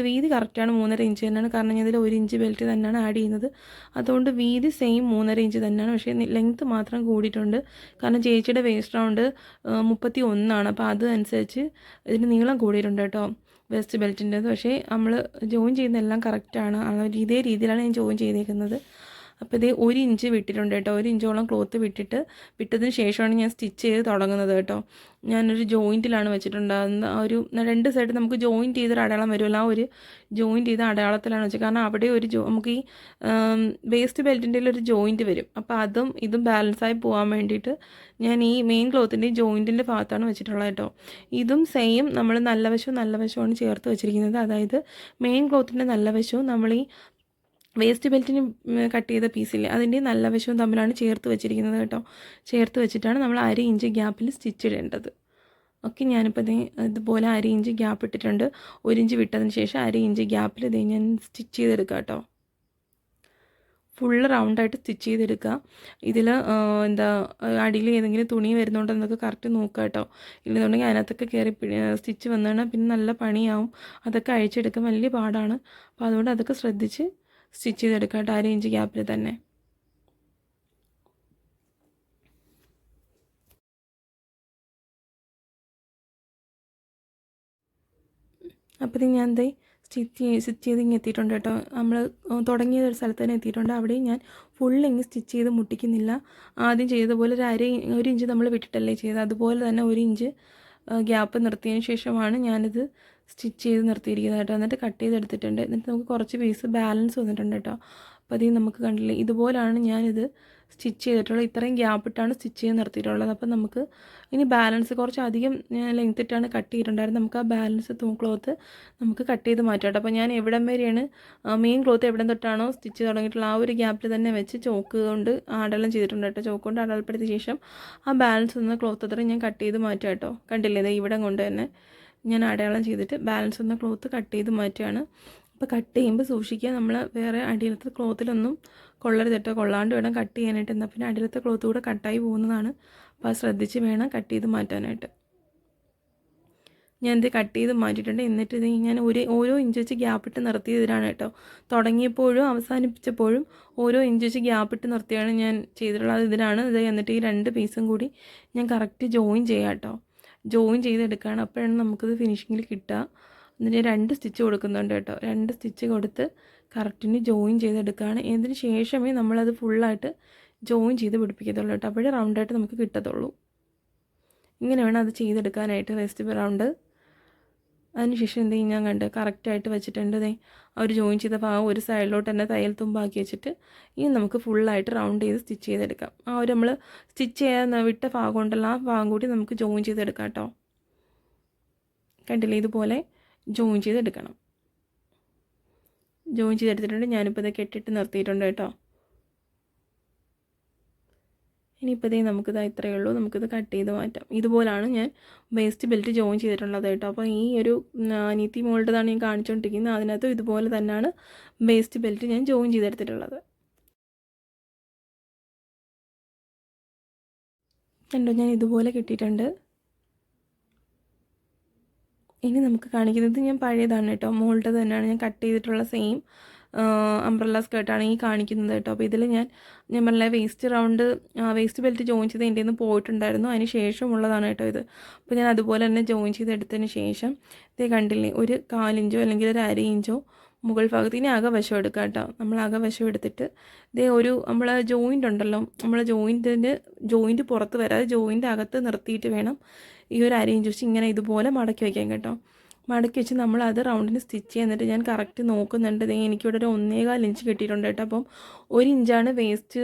കറക്റ്റാണ് 3.5 ഇഞ്ച് തന്നെയാണ്. കാരണം ഞാൻ ഇതിൽ 1 ഇഞ്ച് ബെൽറ്റ് തന്നെയാണ് ആഡ് ചെയ്യുന്നത്. അതുകൊണ്ട് വീതി സെയിം 3.5 ഇഞ്ച് തന്നെയാണ്. പക്ഷേ ലെങ്ത്ത് മാത്രം കൂടിയിട്ടുണ്ട്. കാരണം ചേച്ചിയുടെ വേസ്റ്റ് റൗണ്ട് 31 അപ്പോൾ അതനുസരിച്ച് ഇതിന് നീളം കൂടിയിട്ടുണ്ട് കേട്ടോ വേസ്റ്റ് ബെൽറ്റിൻ്റെത്. പക്ഷേ നമ്മൾ ജോയിൻ ചെയ്യുന്നതെല്ലാം കറക്റ്റാണ്. ഇതേ രീതിയിലാണ് ഞാൻ ജോയിൻ ചെയ്തേക്കുന്നത്. അപ്പോൾ ഇത് 1 ഇഞ്ച് വിട്ടിട്ടുണ്ട് കേട്ടോ. 1 ഇഞ്ചോളം ക്ലോത്ത് വിട്ടതിന് ശേഷമാണ് ഞാൻ സ്റ്റിച്ച് ചെയ്ത് തുടങ്ങുന്നത് കേട്ടോ. ഞാനൊരു ജോയിൻറ്റിലാണ് വെച്ചിട്ടുണ്ടാകുന്നത്. ആ ഒരു 2 സൈഡ് നമുക്ക് ജോയിൻറ്റ് ചെയ്തൊരു അടയാളം വരുമല്ലോ, ആ ഒരു ജോയിൻറ്റ് ചെയ്ത അടയാളത്തിലാണ് വെച്ചത്. കാരണം അവിടെ നമുക്ക് ഈ വേസ്റ്റ് ബെൽറ്റിൻ്റെ ഒരു ജോയിൻറ്റ് വരും. അപ്പോൾ ഇതും ബാലൻസായി പോകാൻ വേണ്ടിയിട്ട് ഞാൻ ഈ മെയിൻ ക്ലോത്തിൻ്റെ ജോയിൻറ്റിൻ്റെ ഭാഗത്താണ് വെച്ചിട്ടുള്ളത് കേട്ടോ. ഇതും സെയിം നമ്മൾ നല്ല വശമാണ് ചേർത്ത് വെച്ചിരിക്കുന്നത്. അതായത് മെയിൻ ക്ലോത്തിൻ്റെ നല്ല വശവും നമ്മൾ ഈ വേസ്റ്റ് ബെൽറ്റിന് കട്ട് ചെയ്ത പീസില്ലേ അതിൻ്റെ നല്ല വശവും തമ്മിലാണ് ചേർത്ത് വെച്ചിരിക്കുന്നത് കേട്ടോ. ചേർത്ത് വെച്ചിട്ടാണ് നമ്മൾ 1/2 ഇഞ്ച് ഗ്യാപ്പിൽ സ്റ്റിച്ച് ഇടേണ്ടത്. ഓക്കെ, ഞാനിപ്പോൾ ഇതുപോലെ 1/2 ഇഞ്ച് ഗ്യാപ്പ് ഇട്ടിട്ടുണ്ട്. 1 ഇഞ്ച് വിട്ടതിന് ശേഷം 1/2 ഇഞ്ച് ഗ്യാപ്പിൽ ഞാൻ സ്റ്റിച്ച് ചെയ്തെടുക്കുക കേട്ടോ. ഫുള്ള് റൗണ്ടായിട്ട് സ്റ്റിച്ച് ചെയ്തെടുക്കുക. ഇതിൽ അടിയിൽ ഏതെങ്കിലും തുണി വരുന്നുണ്ടോ എന്നൊക്കെ കറക്റ്റ് നോക്കുക കേട്ടോ. ഇല്ലെന്നുണ്ടെങ്കിൽ അതിനകത്തൊക്കെ കയറി സ്റ്റിച്ച് വന്നാൽ പിന്നെ നല്ല പണിയാവും. അതൊക്കെ അഴിച്ചെടുക്കാൻ വലിയ പാടാണ്. അപ്പോൾ അതുകൊണ്ട് അതൊക്കെ ശ്രദ്ധിച്ച് സ്റ്റിച്ച് ചെയ്തെടുക്കാം 1/2 ഇഞ്ച് ഗ്യാപ്പിൽ തന്നെ. അപ്പോൾ ഞാൻ സ്റ്റിച്ച് ചെയ്ത് ഇങ്ങനെ എത്തിയിട്ടുണ്ട് കേട്ടോ. നമ്മൾ തുടങ്ങിയ ഒരു സ്ഥലത്ത് തന്നെ എത്തിയിട്ടുണ്ട്. അവിടെയും ഞാൻ ഫുള്ളിങ്ങ് സ്റ്റിച്ച് ചെയ്ത് മുട്ടിക്കുന്നില്ല. ആദ്യം ചെയ്തതുപോലെ 1 ഇഞ്ച് നമ്മൾ വിട്ടിട്ടല്ലേ ചെയ്തത്, അതുപോലെ തന്നെ 1 ഇഞ്ച് ഗ്യാപ്പ് നിർത്തിയതിന് ശേഷമാണ് ഞാനിത് സ്റ്റിച്ച് ചെയ്ത് നിർത്തിയിരിക്കുന്നത് കേട്ടോ. എന്നിട്ട് കട്ട് ചെയ്തെടുത്തിട്ടുണ്ട്. എന്നിട്ട് നമുക്ക് കുറച്ച് പീസ് ബാലൻസ് വന്നിട്ടുണ്ട് കേട്ടോ. അപ്പോൾ അത് നമുക്ക് കണ്ടില്ലേ, ഇതുപോലാണ് ഞാനിത് സ്റ്റിച്ച് ചെയ്തിട്ടുള്ളത്. ഇത്രയും ഗ്യാപ്പ് ഇട്ടാണ് സ്റ്റിച്ച് ചെയ്ത് നിർത്തിയിട്ടുള്ളത്. അപ്പോൾ നമുക്ക് ഇനി ബാലൻസ് കുറച്ച് അധികം ലെങ്ത് ഇട്ടാണ് കട്ട് ചെയ്തിട്ടുണ്ടായിരുന്നത്. നമുക്ക് ആ ബാലൻസ് ക്ലോത്ത് നമുക്ക് കട്ട് ചെയ്ത് മാറ്റാം കേട്ടോ. അപ്പോൾ ഞാൻ എവിടം വരെയാണ് മെയിൻ ക്ലോത്ത് എവിടെ തൊട്ടാണോ സ്റ്റിച്ച് തുടങ്ങിയിട്ടുള്ള ആ ഒരു ഗ്യാപ്പിൽ തന്നെ വെച്ച് ചോക്ക് കൊണ്ട് അടയാളം ചെയ്തിട്ടുണ്ട് കേട്ടോ. ചോക്ക് കൊണ്ട് അടയാളപ്പെടുത്തിയ ശേഷം ആ ബാലൻസ് വന്ന ക്ലോത്ത് അത്രയും ഞാൻ കട്ട് ചെയ്ത് മാറ്റാം കേട്ടോ. കണ്ടില്ലേ, ഇവിടം കൊണ്ട് തന്നെ ഞാൻ അടയാളം ചെയ്തിട്ട് ബാലൻസ് വന്ന ക്ലോത്ത് കട്ട് ചെയ്ത് മാറ്റുകയാണ്. അപ്പോൾ കട്ട് ചെയ്യുമ്പോൾ സൂക്ഷിക്കുക, നമ്മൾ വേറെ അടിയിലത്തെ ക്ലോത്തിലൊന്നും കൊള്ളരുത് കേട്ടോ. കൊള്ളാണ്ട് വേണം കട്ട് ചെയ്യാനായിട്ട്. എന്നാൽ പിന്നെ അടിയിലത്തെ ക്ലോത്ത് കൂടെ കട്ടായി പോകുന്നതാണ്. അപ്പോൾ അത് ശ്രദ്ധിച്ച് വേണം കട്ട് ചെയ്ത് മാറ്റാനായിട്ട്. ഞാൻ ഇത് കട്ട് ചെയ്ത് മാറ്റിയിട്ടുണ്ട്. എന്നിട്ട് ഇത് ഞാൻ ഓരോ ഇഞ്ച് വെച്ച് ഗ്യാപ്പിട്ട് നിർത്തിയതിനാണ് കേട്ടോ. തുടങ്ങിയപ്പോഴും അവസാനിപ്പിച്ചപ്പോഴും ഓരോ ഇഞ്ച് വെച്ച് ഗ്യാപ്പിട്ട് നിർത്തിയാണ് ഞാൻ ചെയ്തിട്ടുള്ളത്. ഇതിനാണ് ഇത്. എന്നിട്ട് ഈ 2 പീസും കൂടി ഞാൻ കറക്റ്റ് ജോയിൻ ചെയ്യാം കേട്ടോ. ജോയിൻ ചെയ്തെടുക്കുകയാണ്. അപ്പോഴാണ് നമുക്കിത് ഫിനിഷിങ്ങിൽ കിട്ടുക. എന്നിട്ട് 2 സ്റ്റിച്ച് കൊടുക്കുന്നുണ്ട് കേട്ടോ. 2 സ്റ്റിച്ച് കൊടുത്ത് കറക്റ്റിന് ജോയിൻ ചെയ്തെടുക്കുകയാണ്. ഇതിന് ശേഷമേ നമ്മളത് ഫുള്ളായിട്ട് ജോയിൻ ചെയ്ത് പിടിപ്പിക്കത്തുള്ളൂ കേട്ടോ. അപ്പോഴേ റൗണ്ടായിട്ട് നമുക്ക് കിട്ടത്തുള്ളൂ. ഇങ്ങനെ വേണം അത് ചെയ്തെടുക്കാനായിട്ട് വേസ്റ്റ് റൗണ്ട്. അതിനുശേഷം ഞാൻ കറക്റ്റായിട്ട് വെച്ചിട്ടുണ്ട്. ആ ഒരു ജോയിൻ ചെയ്ത ഭാഗം ഒരു സൈഡിലോട്ട് തന്നെ തയ്യൽ തുമ്പാക്കി വെച്ചിട്ട് ഇനി നമുക്ക് ഫുള്ളായിട്ട് റൗണ്ട് ചെയ്ത് സ്റ്റിച്ച് ചെയ്തെടുക്കാം. ആ ഒരു നമ്മൾ സ്റ്റിച്ച് ചെയ്യാൻ വിട്ട ഭാഗം ഉണ്ടല്ലോ, ആ ഭാഗം കൂടി നമുക്ക് ജോയിൻ ചെയ്തെടുക്കാം കേട്ടോ. കണ്ടില്ലേ, ഇതുപോലെ ജോയിൻ ചെയ്തെടുക്കണം. ജോയിൻ ചെയ്തെടുത്തിട്ടുണ്ട്. ഞാനിപ്പോൾ ഇത് കെട്ടിട്ട് നിർത്തിയിട്ടുണ്ട് കേട്ടോ. ഇനിയിപ്പോൾ നമുക്കിത് ഇത്രയേ ഉള്ളൂ. നമുക്കിത് കട്ട് ചെയ്ത് മാറ്റാം. ഇതുപോലാണ് ഞാൻ വേസ്റ്റ് ബെൽറ്റ് ജോയിൻ ചെയ്തിട്ടുള്ളത് കേട്ടോ. അപ്പോൾ ഈ ഒരു അനിയത്തി മോളുടേതാണ് ഞാൻ കാണിച്ചുകൊണ്ടിരിക്കുന്നത്. അതിനകത്ത് ഇതുപോലെ തന്നെയാണ് വേസ്റ്റ് ബെൽറ്റ് ഞാൻ ജോയിൻ ചെയ്തെടുത്തിട്ടുള്ളത്. കണ്ടോ, ഞാൻ ഇതുപോലെ കിട്ടിയിട്ടുണ്ട്. ഇനി നമുക്ക് കാണിക്കുന്നത് ഞാൻ പഴയതാണ് കേട്ടോ. മോളുടെ തന്നെയാണ് ഞാൻ കട്ട് ചെയ്തിട്ടുള്ള സെയിം അംബ്രല്ല സ്കേർട്ടാണ് ഈ കാണിക്കുന്നത് കേട്ടോ. അപ്പോൾ ഇതിൽ ഞാൻ പറഞ്ഞ വേസ്റ്റ് ബെൽറ്റ് ജോയിൻ ചെയ്ത് എൻ്റെ നിന്ന് പോയിട്ടുണ്ടായിരുന്നു. അതിന് ശേഷമുള്ളതാണ് കേട്ടോ ഇത്. അപ്പോൾ ഞാൻ അതുപോലെ തന്നെ ജോയിൻ ചെയ്തെടുത്തതിന് ശേഷം ഇത് കണ്ടില്ലേ, ഒരു 1/4 ഇഞ്ചോ അല്ലെങ്കിൽ ഒരു 1/2 ഇഞ്ചോ മുകൾ ഭാഗത്ത് ഇനി അകവശം എടുക്കുക കേട്ടോ. നമ്മൾ അകവശം എടുത്തിട്ട് നമ്മൾ ജോയിൻ്റ് ഉണ്ടല്ലോ, നമ്മൾ ജോയിൻറ്റ് പുറത്ത് വരാതെ ജോയിൻ്റ് അകത്ത് നിർത്തിയിട്ട് വേണം ഈ ഒരു 1/2 ഇഞ്ച് വെച്ച് ഇങ്ങനെ ഇതുപോലെ മടക്കി വയ്ക്കാൻ കേട്ടോ. മടക്കി വെച്ച് നമ്മളത് റൗണ്ടിന് സ്റ്റിച്ച് ചെയ്യുന്നിട്ട് ഞാൻ കറക്റ്റ് നോക്കുന്നുണ്ട്. എനിക്കിവിടെ ഒരു 1.25 ഇഞ്ച് കിട്ടിയിട്ടുണ്ട് കേട്ടോ. അപ്പം 1 ഇഞ്ചാണ് വേസ്റ്റ്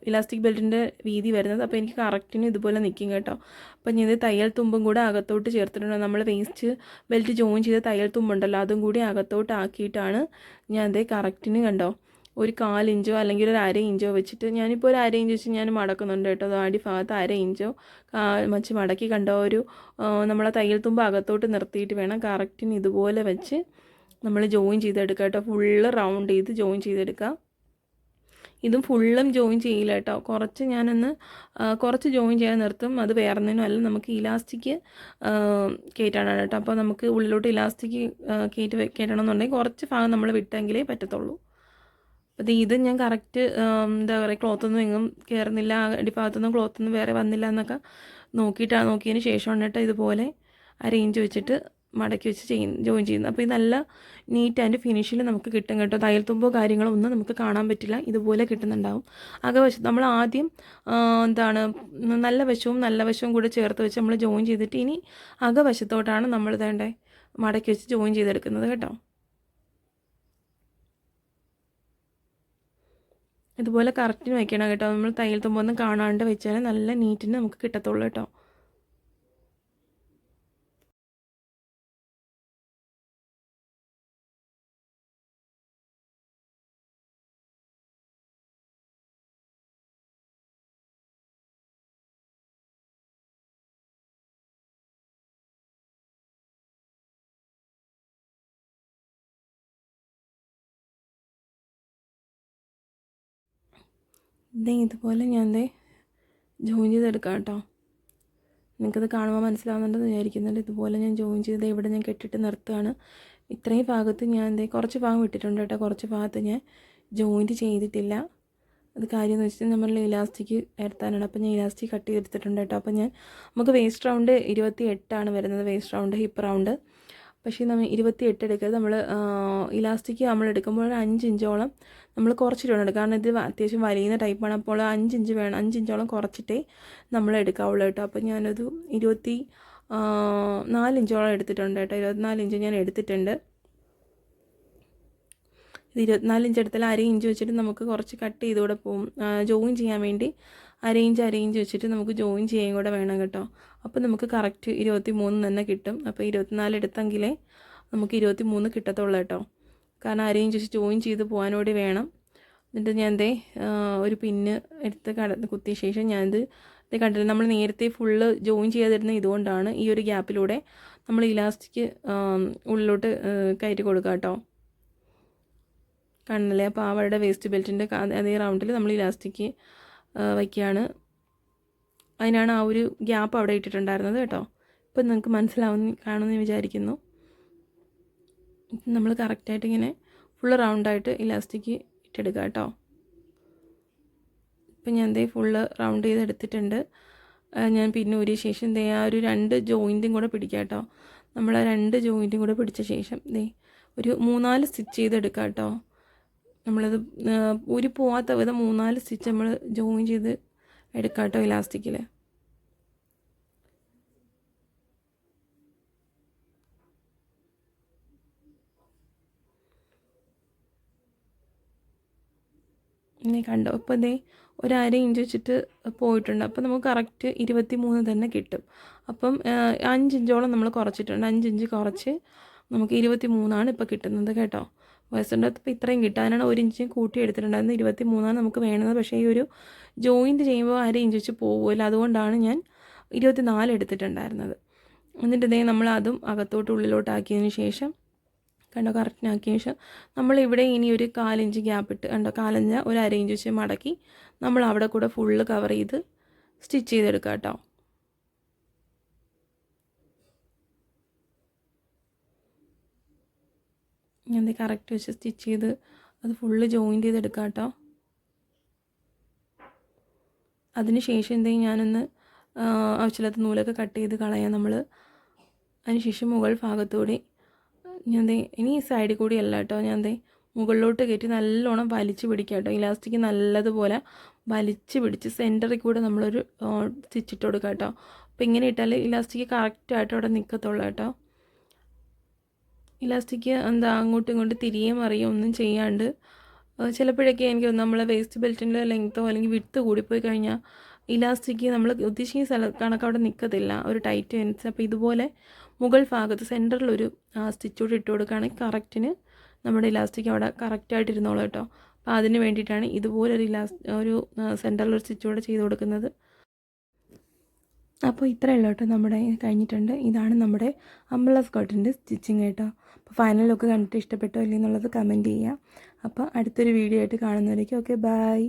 ഇലാസ്റ്റിക് ബെൽറ്റിൻ്റെ വീതി വരുന്നത്. അപ്പോൾ എനിക്ക് കറക്റ്റിന് ഇതുപോലെ നിൽക്കും കേട്ടോ. അപ്പം ഞാൻ ഇത് തയ്യൽ തുമ്പും കൂടെ അകത്തോട്ട് ചേർത്തിട്ടുണ്ട്. നമ്മൾ വേസ്റ്റ് ബെൽറ്റ് ജോയിൻ ചെയ്ത തയ്യൽ തുമ്പുണ്ടല്ലോ, അതും കൂടി അകത്തോട്ട് ആക്കിയിട്ടാണ് ഞാൻ ഇത് കറക്റ്റിന് കണ്ടോ ഒരു 1/4 ഇഞ്ചോ അല്ലെങ്കിൽ ഒരു 1/2 ഇഞ്ചോ വെച്ചിട്ട് ഞാനിപ്പോൾ ഒരു 1/2 ഇഞ്ച് വെച്ച് ഞാൻ മടക്കുന്നുണ്ട് കേട്ടോ. അടി ഭാഗത്ത് 1/2 ഇഞ്ചോ വെച്ച് മടക്കി കണ്ടോ നമ്മളെ തയ്യൽ തുമ്പ് അകത്തോട്ട് നിർത്തിയിട്ട് വേണം കറക്റ്റിന് ഇതുപോലെ വെച്ച് നമ്മൾ ജോയിൻ ചെയ്തെടുക്കുക കേട്ടോ. ഫുള്ള് റൗണ്ട് ചെയ്ത് ജോയിൻ ചെയ്തെടുക്കുക. ഇതും ഫുള്ളും ജോയിൻ ചെയ്യില്ല കേട്ടോ. കുറച്ച് ജോയിൻ ചെയ്യാൻ നിർത്തും. അത് വേറൊന്നിനും അല്ല, നമുക്ക് ഇലാസ്റ്റിക് കയറ്റാനാണ് കേട്ടോ. അപ്പോൾ നമുക്ക് ഉള്ളിലോട്ട് ഇലാസ്റ്റിക് കയറ്റണമെന്നുണ്ടെങ്കിൽ കുറച്ച് ഭാഗം നമ്മൾ വിട്ടെങ്കിലേ പറ്റത്തുള്ളൂ. അപ്പോൾ ഇത് ഞാൻ കറക്റ്റ് എന്താ പറയുക, ക്ലോത്തൊന്നും എങ്ങും കയറുന്നില്ല, അടിഭാഗത്തൊന്നും ക്ലോത്തൊന്നും വേറെ വന്നില്ല എന്നൊക്കെ നോക്കിയതിന് ശേഷമാണ് കേട്ടോ ഇതുപോലെ അരയിഞ്ച് വെച്ചിട്ട് മടക്കി വെച്ച് ജോയിൻ ചെയ്യുന്നത്. അപ്പോൾ ഇത് നല്ല നീറ്റ് ആൻഡ് ഫിനിഷിൽ നമുക്ക് കിട്ടും കേട്ടോ. തയ്യൽ തുമ്പോ കാര്യങ്ങളോ ഒന്നും നമുക്ക് കാണാൻ പറ്റില്ല, ഇതുപോലെ കിട്ടുന്നുണ്ടാവും. അകവശം നമ്മൾ ആദ്യം നല്ല വശവും കൂടെ ചേർത്ത് വെച്ച് നമ്മൾ ജോയിൻ ചെയ്തിട്ട് ഇനി അകവശത്തോട്ടാണ് നമ്മൾ ഇതേണ്ടേ മടക്കി വെച്ച് ജോയിൻ ചെയ്തെടുക്കുന്നത് കേട്ടോ. ഇതുപോലെ കറക്റ്റിന് വയ്ക്കണം കേട്ടോ. നമ്മൾ തയ്യൽ തുമ്പൊന്നും കാണാണ്ട് വെച്ചാൽ നല്ല നീറ്റിന് നമുക്ക് കിട്ടത്തുള്ളൂ കേട്ടോ. ഇതുപോലെ ഞാൻ ജോയിൻ ചെയ്തെടുക്കാം കേട്ടോ. നിങ്ങൾക്കത് കാണുമ്പോൾ മനസ്സിലാവുന്നുണ്ടെന്ന് വിചാരിക്കുന്നുണ്ട്. ഇതുപോലെ ഞാൻ ജോയിൻ ചെയ്ത് ഇവിടെ ഞാൻ കെട്ടിട്ട് നിർത്തുകയാണ്. ഇത്രയും ഭാഗത്ത് ഞാൻ കുറച്ച് ഭാഗം വിട്ടിട്ടുണ്ട് കേട്ടോ. കുറച്ച് ഭാഗത്ത് ഞാൻ ജോയിൻറ്റ് ചെയ്തിട്ടില്ല. അത് കാര്യം എന്ന് വെച്ചാൽ നമ്മൾ ഇലാസ്റ്റിക് എടുത്താനാണ്. അപ്പോൾ ഞാൻ ഇലാസ്റ്റിക് കട്ട് ചെയ്തെടുത്തിട്ടുണ്ട് കേട്ടോ. അപ്പോൾ നമുക്ക് വേസ്റ്റ് റൗണ്ട് 28 വരുന്നത്, വേസ്റ്റ് റൗണ്ട് ഹിപ്പ് റൗണ്ട്. പക്ഷേ നമ്മൾ 28 എടുക്കരുത്. നമ്മൾ ഇലാസ്റ്റിക് നമ്മൾ എടുക്കുമ്പോൾ ഒരു 5 ഇഞ്ചോളം നമ്മൾ കുറച്ചിട്ട് വേണം എടുക്കുക. കാരണം ഇത് അത്യാവശ്യം വലിയുന്ന ടൈപ്പാണ്. അപ്പോൾ 5 ഇഞ്ച് വേണം, 5 ഇഞ്ചോളം കുറച്ചിട്ടേ നമ്മൾ എടുക്കാവുള്ളൂ കേട്ടോ. അപ്പോൾ ഞാനത് 24 ഇഞ്ചോളം എടുത്തിട്ടുണ്ട് കേട്ടോ. 24 ഇഞ്ച് ഞാൻ എടുത്തിട്ടുണ്ട്. ഇത് 24 ഇഞ്ച് എടുത്താൽ 1/2 ഇഞ്ച് വെച്ചിട്ട് നമുക്ക് കുറച്ച് കട്ട് ചെയ്തുകൂടെ പോകും. ജോയിൻ ചെയ്യാൻ വേണ്ടി 1/2 ഇഞ്ച് വെച്ചിട്ട് നമുക്ക് ജോയിൻ ചെയ്യാൻ കൂടെ വേണം കേട്ടോ. അപ്പോൾ നമുക്ക് കറക്റ്റ് 23 തന്നെ കിട്ടും. അപ്പോൾ 24 എടുത്തെങ്കിലേ നമുക്ക് 23 കിട്ടത്തുള്ളൂ കേട്ടോ. കാരണം 1/2 ഇഞ്ച് വെച്ച് ജോയിൻ ചെയ്ത് പോകാനോടി വേണം. എന്നിട്ട് ഞാൻ ഒരു പിന്ന് എടുത്ത് കുത്തിയ ശേഷം ഞാനിത് കണ്ടില്ല, നമ്മൾ നേരത്തെ ഫുള്ള് ജോയിൻ ചെയ്യാതിരുന്ന ഇതുകൊണ്ടാണ് ഈ ഒരു ഗ്യാപ്പിലൂടെ നമ്മൾ ഇലാസ്റ്റിക് ഉള്ളിലോട്ട് കയറ്റി കൊടുക്കുക കേട്ടോ. കാണുന്നില്ലേ? അപ്പോൾ അവരുടെ വേസ്റ്റ് ബെൽറ്റിൻ്റെ അതേ റൗണ്ടിൽ നമ്മൾ ഇലാസ്റ്റിക് വയ്ക്കുകയാണ്. അതിനാണ് ആ ഒരു ഗ്യാപ്പ് അവിടെ ഇട്ടിട്ടുണ്ടായിരുന്നത് കേട്ടോ. ഇപ്പം നിങ്ങൾക്ക് കാണുമെന്ന് വിചാരിക്കുന്നു. നമ്മൾ കറക്റ്റായിട്ട് ഇങ്ങനെ ഫുള്ള് റൗണ്ടായിട്ട് ഇലാസ്റ്റിക് ഇട്ടെടുക്കുക കേട്ടോ. ഇപ്പം ഞാൻ ഫുള്ള് റൗണ്ട് ചെയ്തെടുത്തിട്ടുണ്ട്. ഞാൻ പിന്നെ ഒരു ശേഷം ആ ഒരു 2 ജോയിൻറ്റും കൂടെ പിടിക്കാം കേട്ടോ. നമ്മൾ ആ 2 ജോയിൻറ്റും കൂടെ പിടിച്ച ശേഷം ഒരു 3-4 സ്റ്റിച്ച് ചെയ്തെടുക്കാം കേട്ടോ. നമ്മളത് ഊരി പോവാത്ത വിധം 3-4 സ്റ്റിച്ച് നമ്മൾ ജോയിൻ ചെയ്ത് എടുക്കാം കേട്ടോ ഇലാസ്റ്റിക്കിൽ. കണ്ടോ? ഇപ്പോൾ ഒരു 1/2 ഇഞ്ച് വെച്ചിട്ട് പോയിട്ടുണ്ട്. അപ്പോൾ നമുക്ക് കറക്റ്റ് 23 തന്നെ കിട്ടും. അപ്പം 5 ഇഞ്ചോളം നമ്മൾ കുറച്ചിട്ടുണ്ട്. 5 ഇഞ്ച് കുറച്ച് നമുക്ക് 23 ഇപ്പോൾ കിട്ടുന്നത് കേട്ടോ. വയസ്സുണ്ട് ഇപ്പോൾ ഇത്രയും കിട്ടാനാണ് 1 ഇഞ്ച് കൂട്ടി എടുത്തിട്ടുണ്ടായിരുന്നത്. 23 നമുക്ക് വേണ്ടത്. പക്ഷേ ഈ ഒരു ജോയിൻറ്റ് ചെയ്യുമ്പോൾ 1/2 ഇഞ്ച് വെച്ച് പോകുമല്ലോ, അതുകൊണ്ടാണ് ഞാൻ 24 എടുത്തിട്ടുണ്ടായിരുന്നത്. എന്നിട്ട് നമ്മൾ അതും അകത്തോട്ട് ഉള്ളിലോട്ടാക്കിയതിന് ശേഷം കണ്ടോ കറക്റ്റിനാക്കിയ ശേഷം നമ്മളിവിടെ ഇനി ഒരു 1/4 ഇഞ്ച് ഗ്യാപ്പ് ഇട്ട് കണ്ടോ, 1/4 ഒരു 1/2 ഇഞ്ച് വെച്ച് മടക്കി നമ്മൾ അവിടെ കൂടെ ഫുള്ള് കവർ ചെയ്ത് സ്റ്റിച്ച് ചെയ്തെടുക്കുക കേട്ടോ. ഞാൻ കറക്റ്റ് വെച്ച് സ്റ്റിച്ച് ചെയ്ത് അത് ഫുള്ള് ജോയിൻ ചെയ്തെടുക്കുക കേട്ടോ. അതിന് ശേഷം ഞാനൊന്ന് ആവശ്യമില്ലാത്ത നൂലൊക്കെ കട്ട് ചെയ്ത് കളയാം നമ്മൾ. അതിനുശേഷം മുകൾ ഭാഗത്തൂടെ ഞാൻ ഇനി ഈ സൈഡിൽ കൂടി അല്ല കേട്ടോ, ഞാൻ മുകളിലോട്ട് കയറ്റി നല്ലോണം വലിച്ച് പിടിക്കുക കേട്ടോ. ഇലാസ്റ്റിക് നല്ലതുപോലെ വലിച്ച് പിടിച്ച് സെൻറ്ററിൽ കൂടെ നമ്മളൊരു സ്റ്റിച്ച് ഇട്ട് കൊടുക്കുക കേട്ടോ. അപ്പോൾ ഇങ്ങനെ ഇട്ടാൽ ഇലാസ്റ്റിക് കറക്റ്റായിട്ട് അവിടെ നിൽക്കത്തുള്ളൂ കേട്ടോ. ഇലാസ്റ്റിക് എന്താ അങ്ങോട്ടും ഇങ്ങോട്ടും തിരികെയും അറിയുകയും ഒന്നും ചെയ്യാണ്ട് ചിലപ്പോഴൊക്കെ എനിക്ക് നമ്മളെ വേസ്റ്റ് ബെൽറ്റിൻ്റെ ലെങ്ത്തോ അല്ലെങ്കിൽ വിഡ്ത്ത് കൂടിപ്പോയി കഴിഞ്ഞാൽ ഇലാസ്റ്റിക് നമ്മൾ ഉദ്ദേശിക്കുന്ന കണക്ക് അവിടെ നിൽക്കത്തില്ല, ഒരു ടൈറ്റ് അനുസരിച്ച്. അപ്പോൾ ഇതുപോലെ മുകൾ ഭാഗത്ത് സെൻറ്ററിലൊരു സ്റ്റിച്ചോട് ഇട്ട് കൊടുക്കുകയാണെങ്കിൽ കറക്റ്റിന് നമ്മുടെ ഇലാസ്റ്റിക് അവിടെ കറക്റ്റായിട്ട് ഇരുന്നോളൂ കേട്ടോ. അപ്പോൾ അതിന് വേണ്ടിയിട്ടാണ് ഇതുപോലൊരു ഒരു സെൻറ്ററിലൊരു സ്റ്റിച്ചോടെ ചെയ്ത് കൊടുക്കുന്നത്. അപ്പോൾ ഇത്രയേ ഉള്ളൂ കേട്ടോ, നമ്മുടെ കഴിഞ്ഞിട്ടുണ്ട്. ഇതാണ് നമ്മുടെ അംബ്രല്ല സ്കേർട്ടിൻ്റെ സ്റ്റിച്ചിങ് കേട്ടോ. അപ്പോൾ ഫൈനൽ ലുക്ക് കണ്ടിട്ട് ഇഷ്ടപ്പെട്ടോ ഇല്ലെന്നുള്ളത് കമൻറ്റ് ചെയ്യുക. അപ്പോൾ അടുത്തൊരു വീഡിയോ ആയിട്ട് കാണുന്നവരേക്കും ഓക്കെ ബൈ.